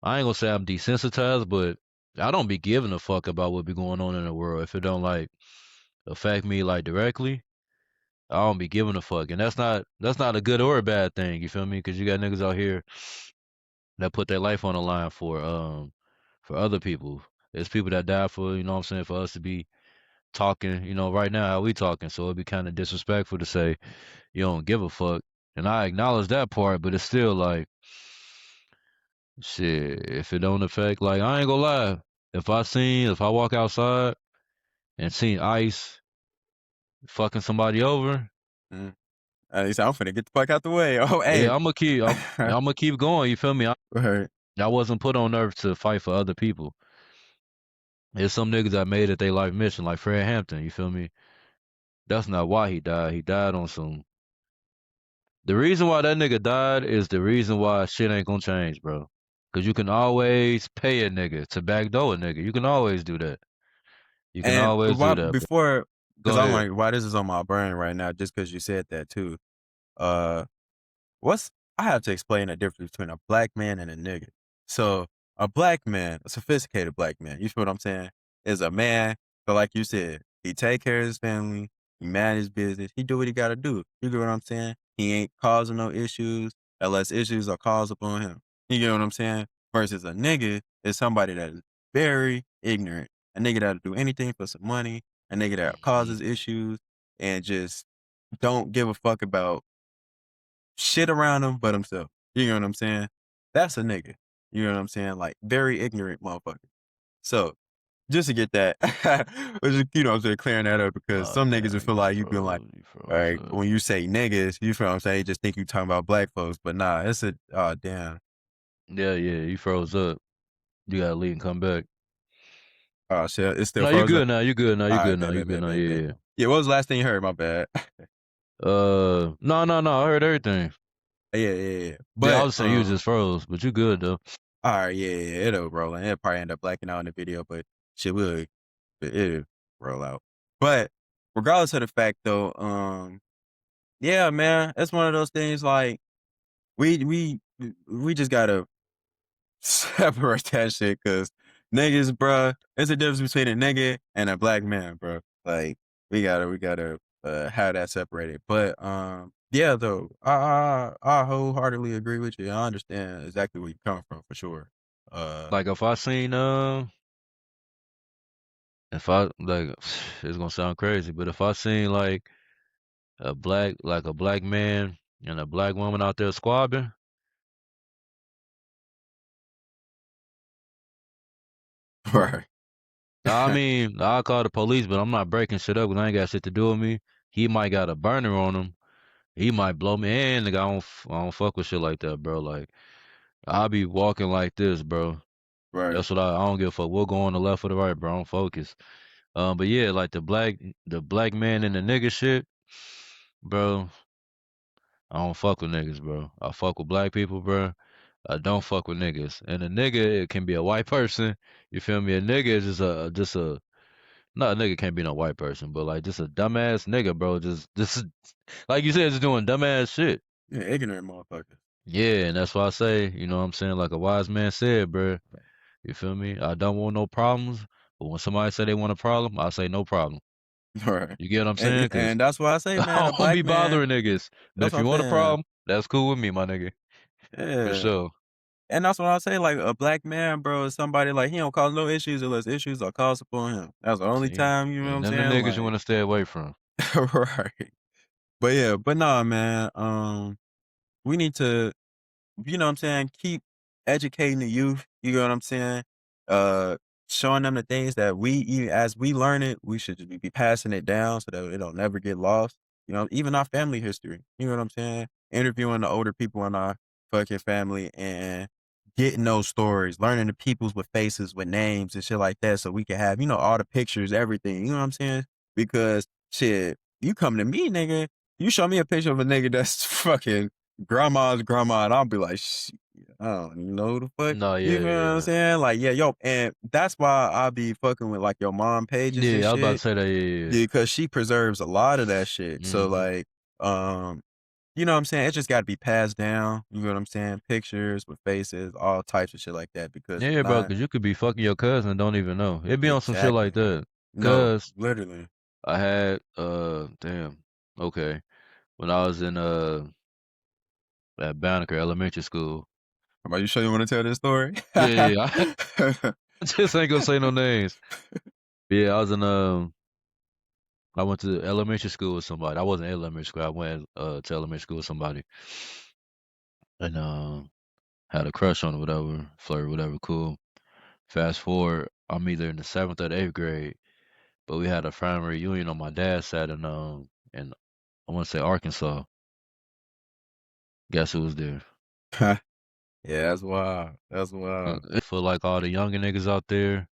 I ain't gonna say I'm desensitized, but I don't be giving a fuck about what be going on in the world. If it don't like affect me like directly, I don't be giving a fuck. And that's not a good or a bad thing, you feel me? Because you got niggas out here that put their life on the line for other people. There's people that die for, you know what I'm saying, for us to be talking, right now how we talking. So it'd be kind of disrespectful to say you don't give a fuck. And I acknowledge that part, but it's still like shit, if it don't affect, like, I ain't gonna lie. If I walk outside and seen ICE fucking somebody over, Mm. He said, I'm finna get the fuck out the way. Oh, yeah, hey. I'm gonna keep going. You feel me? Right. I wasn't put on earth to fight for other people. There's some niggas that made it their life mission, like Fred Hampton. You feel me? That's not why he died. He died on some. The reason why that nigga died is the reason why shit ain't gonna change, bro. Cause you can always pay a nigga to backdoor a nigga. You can always do that. You can And always why do that, bro. before, Go because I'm ahead. like, why this is on my brain right now, just because you said that too. Uh, What's I have to explain the difference between a black man and a nigga. So a black man, a sophisticated black man, you feel what I'm saying, is a man. So like you said, he take care of his family, he manage his business, he do what he gotta do. You get what I'm saying? He ain't causing no issues unless issues are caused upon him. You get what I'm saying? Versus a nigga is somebody that is very ignorant. A nigga that'll do anything for some money, a nigga that Mhm. causes issues and just don't give a fuck about shit around him but himself. You know what I'm saying? That's a nigga. You know what I'm saying? Like very ignorant motherfucker. So just to get that, just, you know what I'm saying, clearing that up because Oh some niggas would damn, feel like you been like, you all froze right, up. when you say niggas, you feel what I'm saying, you just think you talking about black folks, but nah, it's a oh damn. Yeah, yeah, you froze up. You gotta leave and come back. Oh shit, it's still No, you frozen. good now. You good now. You All right, good now. bet, You bet, good bet, now. bet, Yeah, bet. yeah. Yeah, what was the last thing you heard? My bad. No, no, no. I heard everything. Yeah, yeah, yeah. Yeah, I But was saying you just froze, but you good though. all right, yeah, yeah, yeah, it'll roll and it'll probably end up blacking out in the video, but shit will it'll roll out. But regardless of the fact though, yeah, man, it's one of those things like we just gotta separate that shit because niggas, bruh, there's a difference between a nigga and a black man, bro. Like we gotta have that separated. But yeah, though, I wholeheartedly agree with you. I understand exactly where you come from for sure. Uh, Like if I seen if I like it's gonna sound crazy, but if I seen like a black man and a black woman out there squabbing, Right. I mean, I'll call the police, but I'm not breaking shit up because I ain't got shit to do with me. He might got a burner on him. He might blow me in. Nigga, I don't fuck with shit like that, bro. Like, I'll be walking like this, bro. Right. That's what I don't give a fuck. We'll go on the left or the right, bro. I'm focused. But yeah, like the black man and the nigga shit, bro. I don't fuck with niggas, bro. I fuck with black people, bro. I don't fuck with niggas. And a nigga, it can be a white person. You feel me? A nigga is just a no, a nigga can't be no white person, but like just a dumbass nigga, bro. Just like you said, just doing dumbass shit. Yeah, ignorant motherfuckers. Yeah, and that's why I say, you know what I'm saying? Like a wise man said, bro. You feel me? I don't want no problems, but when somebody say they want a problem, I say no problem. Right. You get what I'm saying? And Because and that's why I say, man, I a don't be black man. bothering niggas. But That's if what you I'm want a saying. problem, that's cool with me, my nigga. For Yeah. sure. And that's what I say. Like a black man, bro, is somebody like he don't cause no issues unless issues are caused upon him. That's the only See? time, you know what And I'm then the saying? niggas you Like, want to stay away from. right. But yeah, but nah, man. We need to, you know what I'm saying, keep educating the youth, you know what I'm saying? Uh, Showing them the things that as we learn it, we should just be passing it down so that it'll never get lost. You know, even our family history, you know what I'm saying? Interviewing the older people in our fucking family and getting those stories, learning the peoples with faces, with names and shit like that so we can have, all the pictures, everything, you know what I'm saying? Because shit, you come to me, nigga, you show me a picture of a nigga that's fucking grandma's grandma, and I'll be like, "Shit, I don't even know who the fuck." No, You yeah, feel what I'm yeah. saying? Like, yeah, yo, and that's why I be fucking with like your mom pages and Yeah, I was about to shit. say that, yeah, yeah. Yeah, because she preserves a lot of that shit. So Mm-hmm. like, um, you know what I'm saying? It just got to be passed down. You know what I'm saying? Pictures with faces, all types of shit like that. Because if Yeah, bro, not, because you could be fucking your cousin and don't even know. It be on some shit like exactly. that. No, Cause literally. I had damn, okay. When I was in at Banneker Elementary School. Are you sure you want to tell this story? Yeah, yeah, yeah. I just ain't gonna say no names. Yeah, I was in I went to elementary school with somebody. I wasn't in elementary school. I went to elementary school with somebody and had a crush on her, whatever, flirt, whatever, cool. Fast forward, I'm either in the seventh or the eighth grade, but we had a family reunion on my dad's side in I want to say Arkansas. Guess who was there? Yeah, that's wild. That's wild. For like all the younger niggas out there,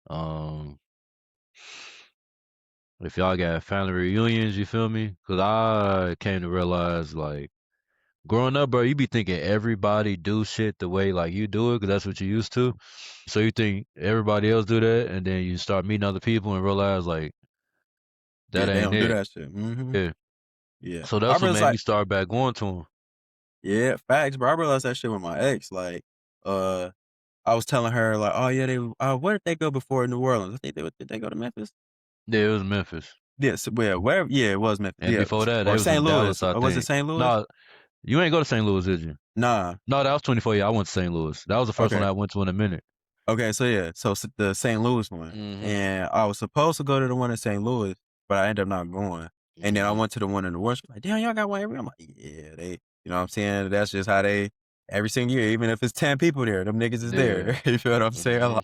um, if y'all got family reunions, you feel me? Cause I came to realize like growing up, bro, you be thinking everybody do shit the way like you do it, cause that's what you used to. So you think everybody else do that, and then you start meeting other people and realize like that Yeah, they ain't don't do it. that shit. Yeah. Yeah. So I that's what realized made me like, start back going to them. yeah, facts, bro. I realized that shit with my ex. Like, uh, I was telling her like, oh yeah, where did they go before New Orleans? I think did they go to Memphis? Yeah, it was Memphis, Yes, well, wherever. Yeah, it was Memphis. and Yeah, before that, they or was St. in Louis. Dallas, I Or was it think. St. Louis? No, you ain't go to St. Louis, did you? Nah. No, that was 24. Yeah, I went to St. Louis. That was the first one Okay. I went to in a minute. Okay. So yeah, so the St. Louis one, Mhm. and I was supposed to go to the one in St. Louis, but I ended up not going. And then I Mhm. went to the one in the West. Like, damn, y'all got one every. I'm like, yeah, they. You know what I'm saying? That's just how they. Every single year, even if it's 10 people there, them niggas is Yeah. there. You feel what I'm saying? Mhm.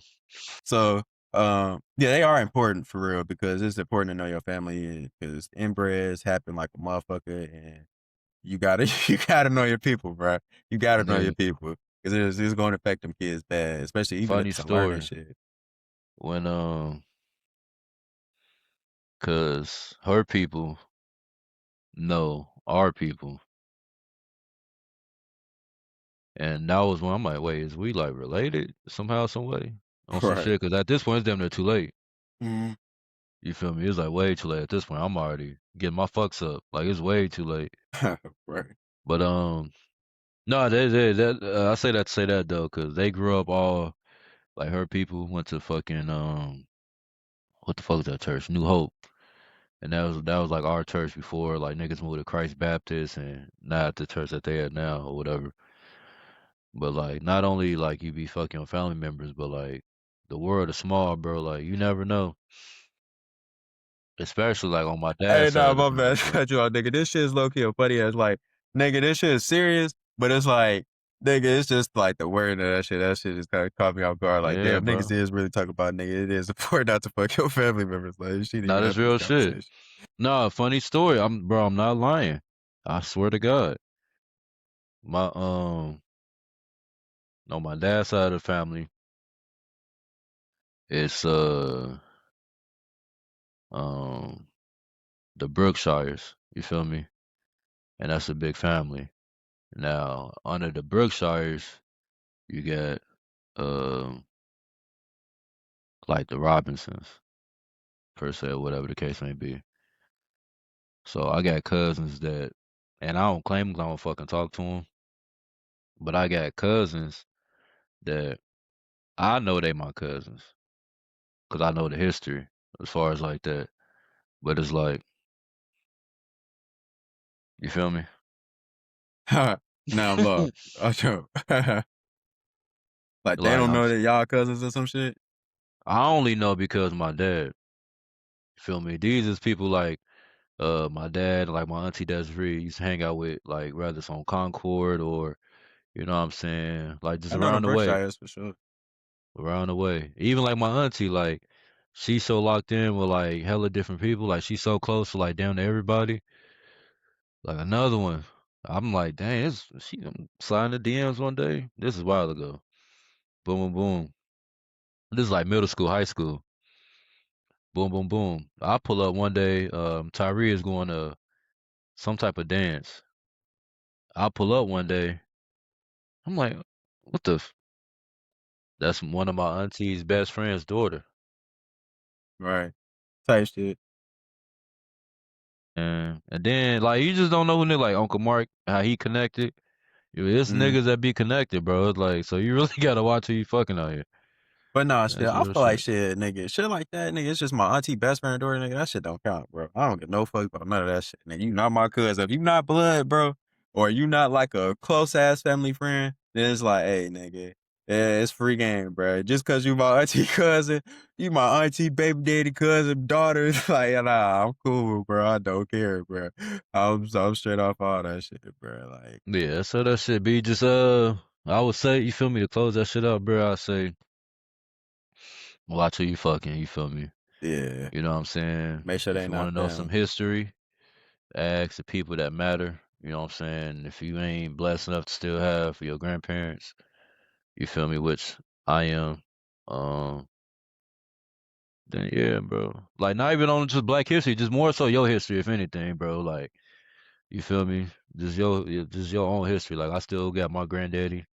So, yeah, they are important for real because it's important to know your family because inbreds happen like a motherfucker, and you gotta you gotta know your people, bro. You gotta know Yeah. your people because it's going to affect them kids bad, especially even if Funny it's a learning story. shit. When cause her people know our people, and that was when I'm like, wait, is we like related somehow, some way on some Right. shit? Cause at this point, it's damn near too late. Mhm. You feel me? It's like way too late at this point. I'm already getting my fucks up. Like it's way too late. Right. But no, I say that to say that though, cause they grew up all like her people went to fucking what the fuck is that church? New Hope. And that was like our church before like niggas moved to Christ Baptist and not the church that they at now or whatever. But like not only like you be fucking with family members, but like the world is small, bro. Like you never know. Especially like on my Hey, dad's side nah, of the my bad. family. Cut you off, nigga. This shit is low key funny as like, nigga. This shit is serious, but it's like. Nigga, it's just like the word of that shit. That shit just kind of caught me off guard. Like, Yeah, damn, niggas bro. is really talking about nigga. It is important not to fuck your family members. Like, she didn't Nah, even that's have this real shit. conversation. Nah, funny story. I'm not lying. I swear to God. My no, my dad's side of the family, it's um the Brookshires. You feel me? And that's a big family. Now, under the Brookshires, you got um like the Robinsons, per se, or whatever the case may be. So I got cousins that, and I don't claim 'em 'cause I don't fucking talk to them, but I got cousins that I know they my cousins because I know the history as far as like that. But it's like, you feel me? Now I'm lost. Oh, sure. Like, they Like don't know that y'all cousins or some shit? I only know because of my dad. You feel me? These is people like my dad, like my auntie Desiree used to hang out with, like whether it's on Concord or you know what I'm saying, like just I know the around the way, Berkshires for sure. around the way. Even like my auntie, like she's so locked in with like hella different people, like she's so close to like down to everybody. Like another one, I'm like, dang, she sliding the DMs one day. This is a while ago. Boom, boom, boom. This is like middle school, high school. Boom, boom, boom. I pull up one day. Tyree is going to some type of dance. I pull up one day. I'm like, what the? That's one of my auntie's best friend's daughter. Right. Type shit. And then like you just don't know who they like Uncle Mark, how he connected. It's Mm. niggas that be connected, bro. It's like so you really gotta watch who you fucking out here. But nah, shit, That's I real feel like shit. shit, nigga. Shit like that, nigga. It's just my auntie best friend daughter, nigga. That shit don't count, bro. I don't give no fuck about none of that shit, nigga. You not my cousin. If you not blood, bro, or you not like a close ass family friend, then it's like, hey, nigga, yeah, it's free game, bro. Just cause you my auntie cousin, you my auntie baby daddy cousin daughter, it's like, nah, I'm cool, bro. I don't care, bro. I'm straight off all that shit, bro. Like, Yeah, so that shit be just I would say, you feel me, to close that shit up, bro, I say watch who you fucking, you feel me? yeah, You know what I'm saying? make sure If they you wanna not know some family. history, ask the people that matter, you know what I'm saying? If you ain't blessed enough to still have your grandparents, you feel me, which I am, um, then yeah, bro. Like not even on just black history, just more so your history, if anything, bro. Like, you feel me? Just your own history. Like I still got my granddaddy.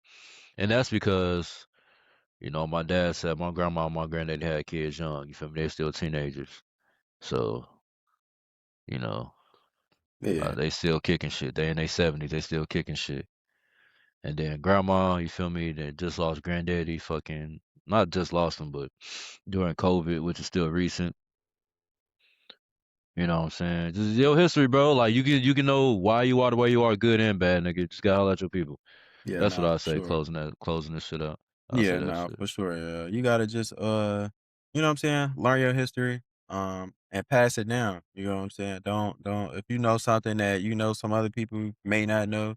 And that's because, you know, my dad said my grandma and my granddaddy had kids young, you feel me? They're still teenagers. So, you know, Yeah, they still kicking shit. They in their 70s, they still kicking shit. And then grandma, you feel me? They just lost granddaddy, fucking not just lost him, but during COVID, which is still recent. You know what I'm saying? Just your history, bro. Like you can know why you are the way you are, good and bad, nigga. Just gotta holler at your people. yeah, That's what nah, I for say. sure. Closing this shit out. I say Yeah, that nah, shit. for sure. Yeah. You gotta just you know what I'm saying, learn your history, and pass it down. You know what I'm saying? Don't if you know something that you know some other people may not know,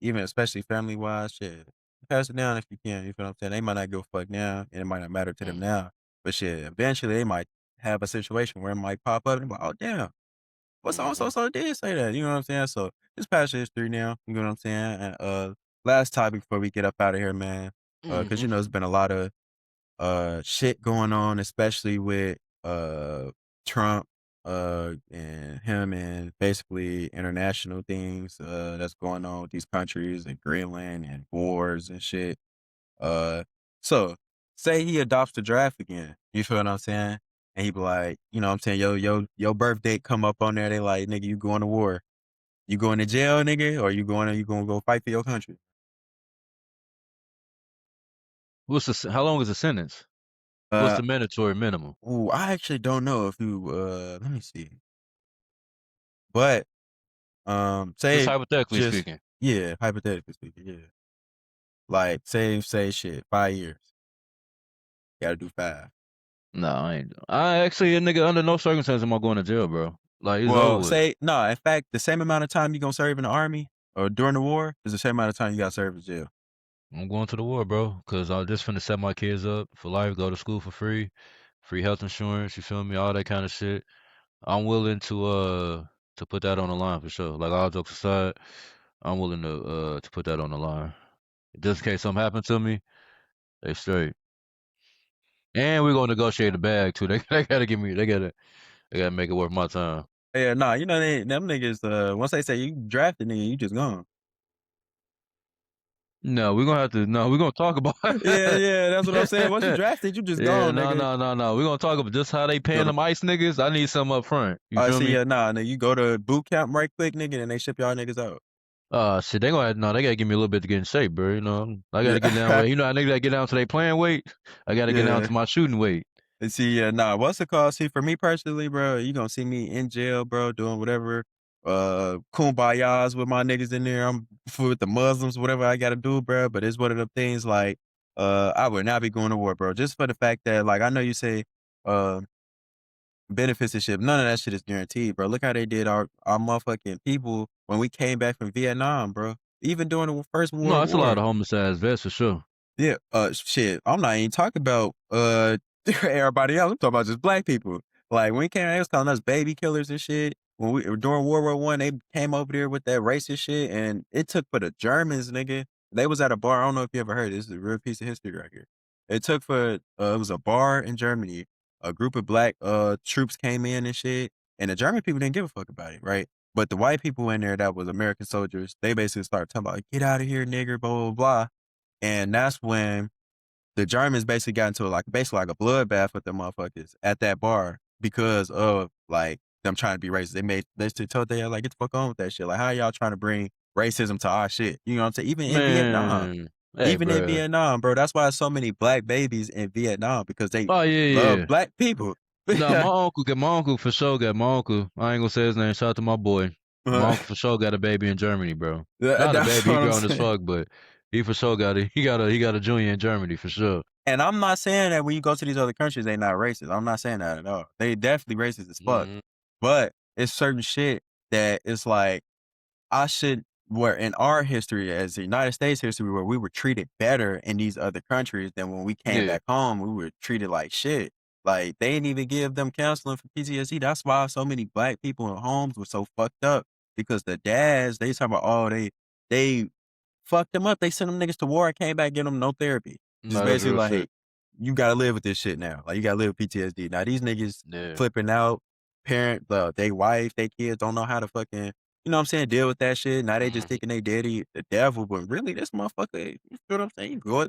even especially family wise, shit, pass it down if you can. You feel what I'm saying? They might not give a fuck now, and it might not matter to them Mm, now, but shit, eventually they might have a situation where it might pop up and be like, oh damn, what so and so mm-hmm. so did say that. You know what I'm saying? So just pass your history now. You know what I'm saying? And last topic before we get up out of here, man. Because Mm-hmm. you know there's been a lot of shit going on, especially with Trump and him and basically international things that's going on with these countries and Greenland and wars and shit. Uh so say he adopts the draft again. You feel what I'm saying? And he be like, you know what I'm saying, your birth date come up on there, they like, nigga, you going to war. You going to jail, nigga, or you gonna go fight for your country? How long is the sentence? What's Uh the mandatory minimum? ooh, I actually don't know if you let me see. But Just say hypothetically just speaking. yeah, hypothetically speaking, yeah. Like say shit, 5 years. Gotta do 5. No, I ain't. I actually, a nigga, under no circumstances am I going to jail, bro. Like it's over Well, with. say no, in fact, the same amount of time you gonna serve in the army, during the war is the same amount of time you got served in jail. I'm going to the war, bro, because I just finna set my kids up for life, go to school for free, free health insurance, you feel me, all that kind of shit. I'm willing to put that on the line for sure. Like all jokes aside, I'm willing to put that on the line. Just in case something happened to me, they straight. And we're gonna negotiate a bag too. They gotta give me they gotta make it worth my time. Yeah, nah, you know them niggas. Once they say you drafted nigga, you just gone. No, we're gonna have to no, we're gonna talk about Yeah, yeah, that's what I'm saying. Once you drafted, you just Yeah, gone, no, nigga. no, no, no. We're gonna talk about just how they Go paying to them ICE niggas. I need some up front. You I feel see. me? Yeah, nah, nigga, you go to boot camp right quick, nigga, and they ship y'all niggas out. Shit, they gonna have, no, they gotta give me a little bit to get in shape, bro. You know, I gotta get down Yeah, with, you know, how niggas that get down to they playing weight. I gotta get down yeah. to my shooting weight. And see, nah, what's it called? See, for me personally, bro, you gonna see me in jail, bro, doing whatever, kumbayas with my niggas in there. I'm with the Muslims, whatever I gotta do, bro. But it's one of the things like, I would not be going to war, bro, just for the fact that, like, I know you say, uh, benefits and shit. None of that shit is guaranteed, bro. Look how they did our motherfucking people when we came back from Vietnam, bro. Even during the First No, World that's a lot War. of homeless ass vets for sure. Yeah, shit. I'm not even talking about everybody else. I'm talking about just black people. Like when we came, they was calling us baby killers and shit. When we during World War I, they came over there with that racist shit, and it took for the Germans, nigga. They was at a bar. I don't know if you ever heard. This is a real piece of history right here. It took for it was a bar in Germany. A group of black troops came in and shit, and the German people didn't give a fuck about it, right? But the white people in there that was American soldiers, they basically started talking about, "Get out of here, nigger," blah blah blah. And that's when the Germans basically got into basically like a bloodbath with the motherfuckers at that bar because of like them trying to be racist. They told they like get the fuck on with that shit. Like how y'all trying to bring racism to our shit? You know what I'm saying? Even in Vietnam. Man, hey, Even in bro. Vietnam, bro. That's why so many black babies in Vietnam because they Oh yeah, love yeah. black people. No, my uncle for sure got my uncle. I ain't gonna say his name. Shout out to my boy. My uncle for sure got a baby in Germany, bro. Not a That's baby, he what I'm grown as saying. fuck, but he for sure got a he got a junior in Germany for sure. And I'm not saying that when you go to these other countries, they not racist. I'm not saying that at all. They definitely racist as fuck. Mhm. But it's certain shit that it's like I should where in our history as the United States history where we were treated better in these other countries than when we came Yeah. back home, we were treated like shit. Like they didn't even give them counseling for PTSD. That's why so many black people in homes were so fucked up because the dads they talking about oh they fucked them up. They sent them niggas to war and came back getting them no therapy. Just No, that's basically real like shit. you gotta live with this shit now. Like you gotta live with PTSD. Now these niggas Yeah. flipping out, they wife, they kids don't know how to fucking, you know what I'm saying, deal with that shit. Now they just Mhm. thinking they daddy the devil, but really this motherfucker, you feel what I'm saying? You go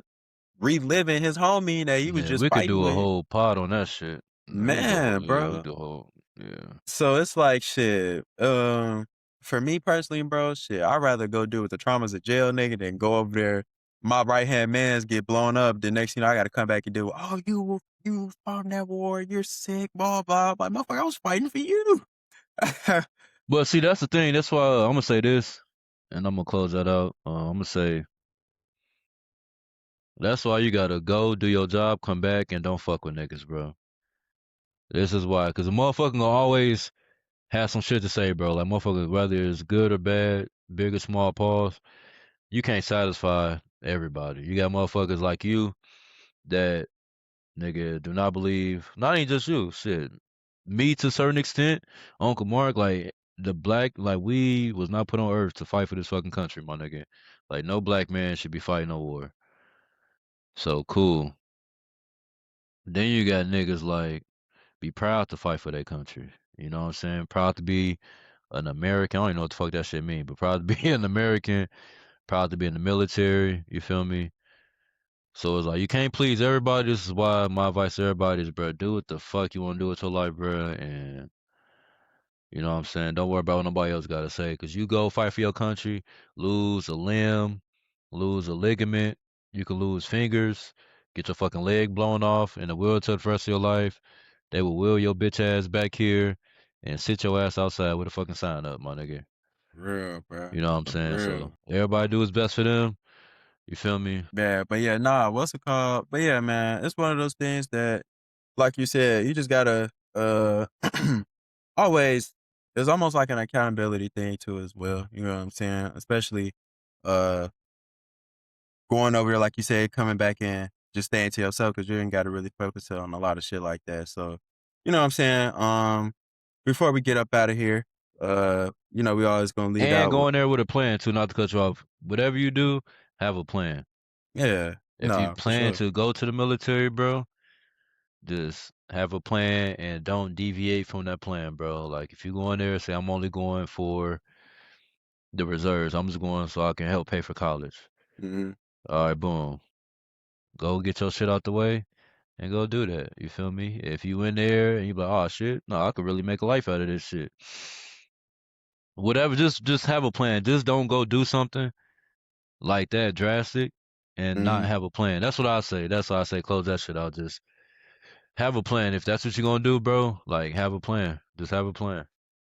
reliving his homie that he was Yeah, just we could fighting do a with. whole pod on that shit. We could do a whole Man, yeah, we bro. could do a whole yeah. So it's like shit. For me personally, bro, shit, I'd rather go do with the traumas of jail, nigga, than go over there. My right hand man's get blown up. The next thing you know, I got to come back and do. Oh, you fought in that war. You're sick. Blah blah. Like motherfucker, I was fighting for you. But see, that's the thing. That's why I'm gonna say this, and I'm gonna close that out. I'm gonna say that's why you gotta go do your job, come back, and don't fuck with niggas, bro. This is why, cause a motherfucker gonna always have some shit to say, bro. Like motherfucker, whether it's good or bad, big or small pause, you can't satisfy everybody. You got motherfuckers like you that nigga do not believe. Not even just you, shit. Me to a certain extent, Uncle Mark, like the black, like we was not put on earth to fight for this fucking country, my nigga. Like no black man should be fighting no war. So cool. Then you got niggas like be proud to fight for their country. You know what I'm saying? Proud to be an American. I don't even know what the fuck that shit mean, but proud to be an American, proud to be in the military. You feel me? So it's like you can't please everybody. This is why my advice to everybody is, bro, do what the fuck you want to do with your life, bro, and you know what I'm saying? Don't worry about what nobody else got to say, because you go fight for your country, lose a limb, lose a ligament, you can lose fingers, get your fucking leg blown off in a wheelchair for the rest of your life. They will wheel your bitch ass back here and sit your ass outside with a fucking sign up, my nigga. Real, bro. You know what I'm For saying? real. So everybody do what's best for them. You feel me? Yeah, but yeah, nah, what's it called? But yeah, man, it's one of those things that, like you said, you just gotta always It's almost like an accountability thing too as well, you know what I'm saying? Especially, uh, going over there, like you said, coming back in, just staying to yourself because you ain't gotta really focus on a lot of shit like that, so, you know what I'm saying? Before we get up out of here, we always gonna lead And out go with in there with a plan too, not to cut you off. Whatever you do, have a plan. yeah, If you nah, for plan sure. to go to the military, bro, just have a plan and don't deviate from that plan, bro. Like if you go in there, say I'm only going for the reserves. I'm just going so I can help pay for college. Mhm. All right, boom. Go get your shit out the way and go do that. You feel me? If you in there and you be like, oh shit, no, I could really make a life out of this shit. Whatever, just have a plan. Just don't go do something like that drastic and not Mhm. have a plan. That's what I say. That's why I say close that shit out. Just have a plan. If that's what you're gonna do, bro, like have a plan. Just have a plan.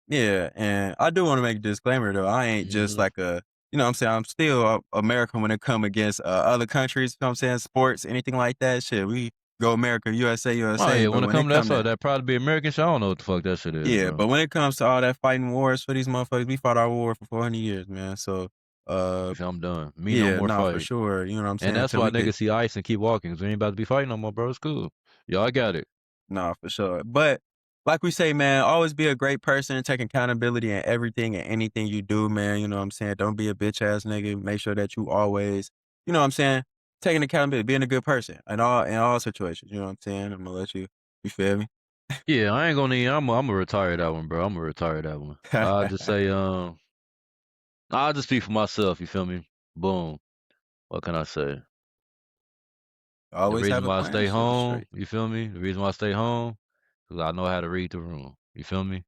Yeah, and I do wanna make a disclaimer though, I ain't just Hmm. like you know what I'm saying, I'm still American when it come against, other countries, you know what I'm saying, sports, anything like that, shit, we go America, USA, Oh USA, yeah, but when it when it come to that come stuff, to that probably be American shit. I don't know what the fuck that shit is, yeah, bro. but when it comes to all that fighting wars for these motherfuckers, we fought our war for 400 years, man, so, uh, You feel I'm done. Me no yeah, more nah, for fight. sure, you know what I'm And saying, that's until why we get niggas see ice and keep walking, 'cause we ain't about to be fighting no more, bro. It's cool. Y'all got it. nah, for sure. But like we say, man, always be a great person, take accountability in everything and anything you do, man. You know what I'm saying? Don't be a bitch ass nigga. Make sure that you always, you know what I'm saying, taking accountability, being a good person in all situations. You know what I'm saying? I'm gonna let you. You feel me? Yeah, I ain't gonna need. I'm gonna retire that one, bro. I'm gonna retire that one. I'll just say, I'll just speak for myself. You feel me? Boom. What can I say? The always reason have a why I plan. stay Shit, home, straight. you feel me? The reason why I stay home, 'cause I know how to read the room. You feel me?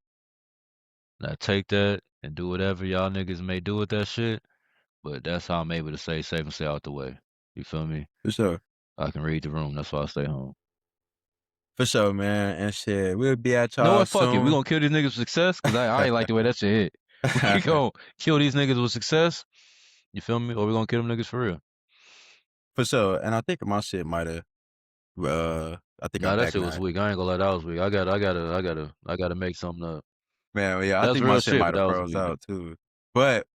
Now take that and do whatever y'all niggas may do with that shit. But that's how I'm able to stay safe and stay out the way. You feel me? For sure. I can read the room. That's why I stay home. For sure, man. And shit, we'll be at You know y'all what? Fuck it. We soon. gonna kill these niggas with success? Cause I ain't like the way that shit hit. We gonna kill these niggas with success. You feel me? Or we gonna kill them niggas for real? For sure. And I think my shit might have. I think I'm Nah, that back shit was now. weak. I ain't gonna lie, that was weak. I gotta make something up. Man, well, yeah, I That's think my real shit shit, might but have that was froze weak. out too. But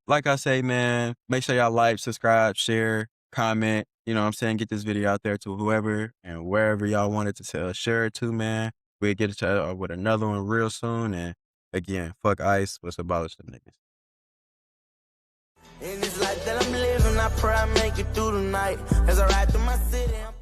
like I say, man, make sure y'all like, subscribe, share, comment. You know what I'm saying? Get this video out there to whoever and wherever y'all wanted to share it to, man. We'll get each other with another one real soon. And again, fuck ICE. Let's abolish them niggas. In this life that I'm living, I pray I make it through the night. As I ride through my city, I'm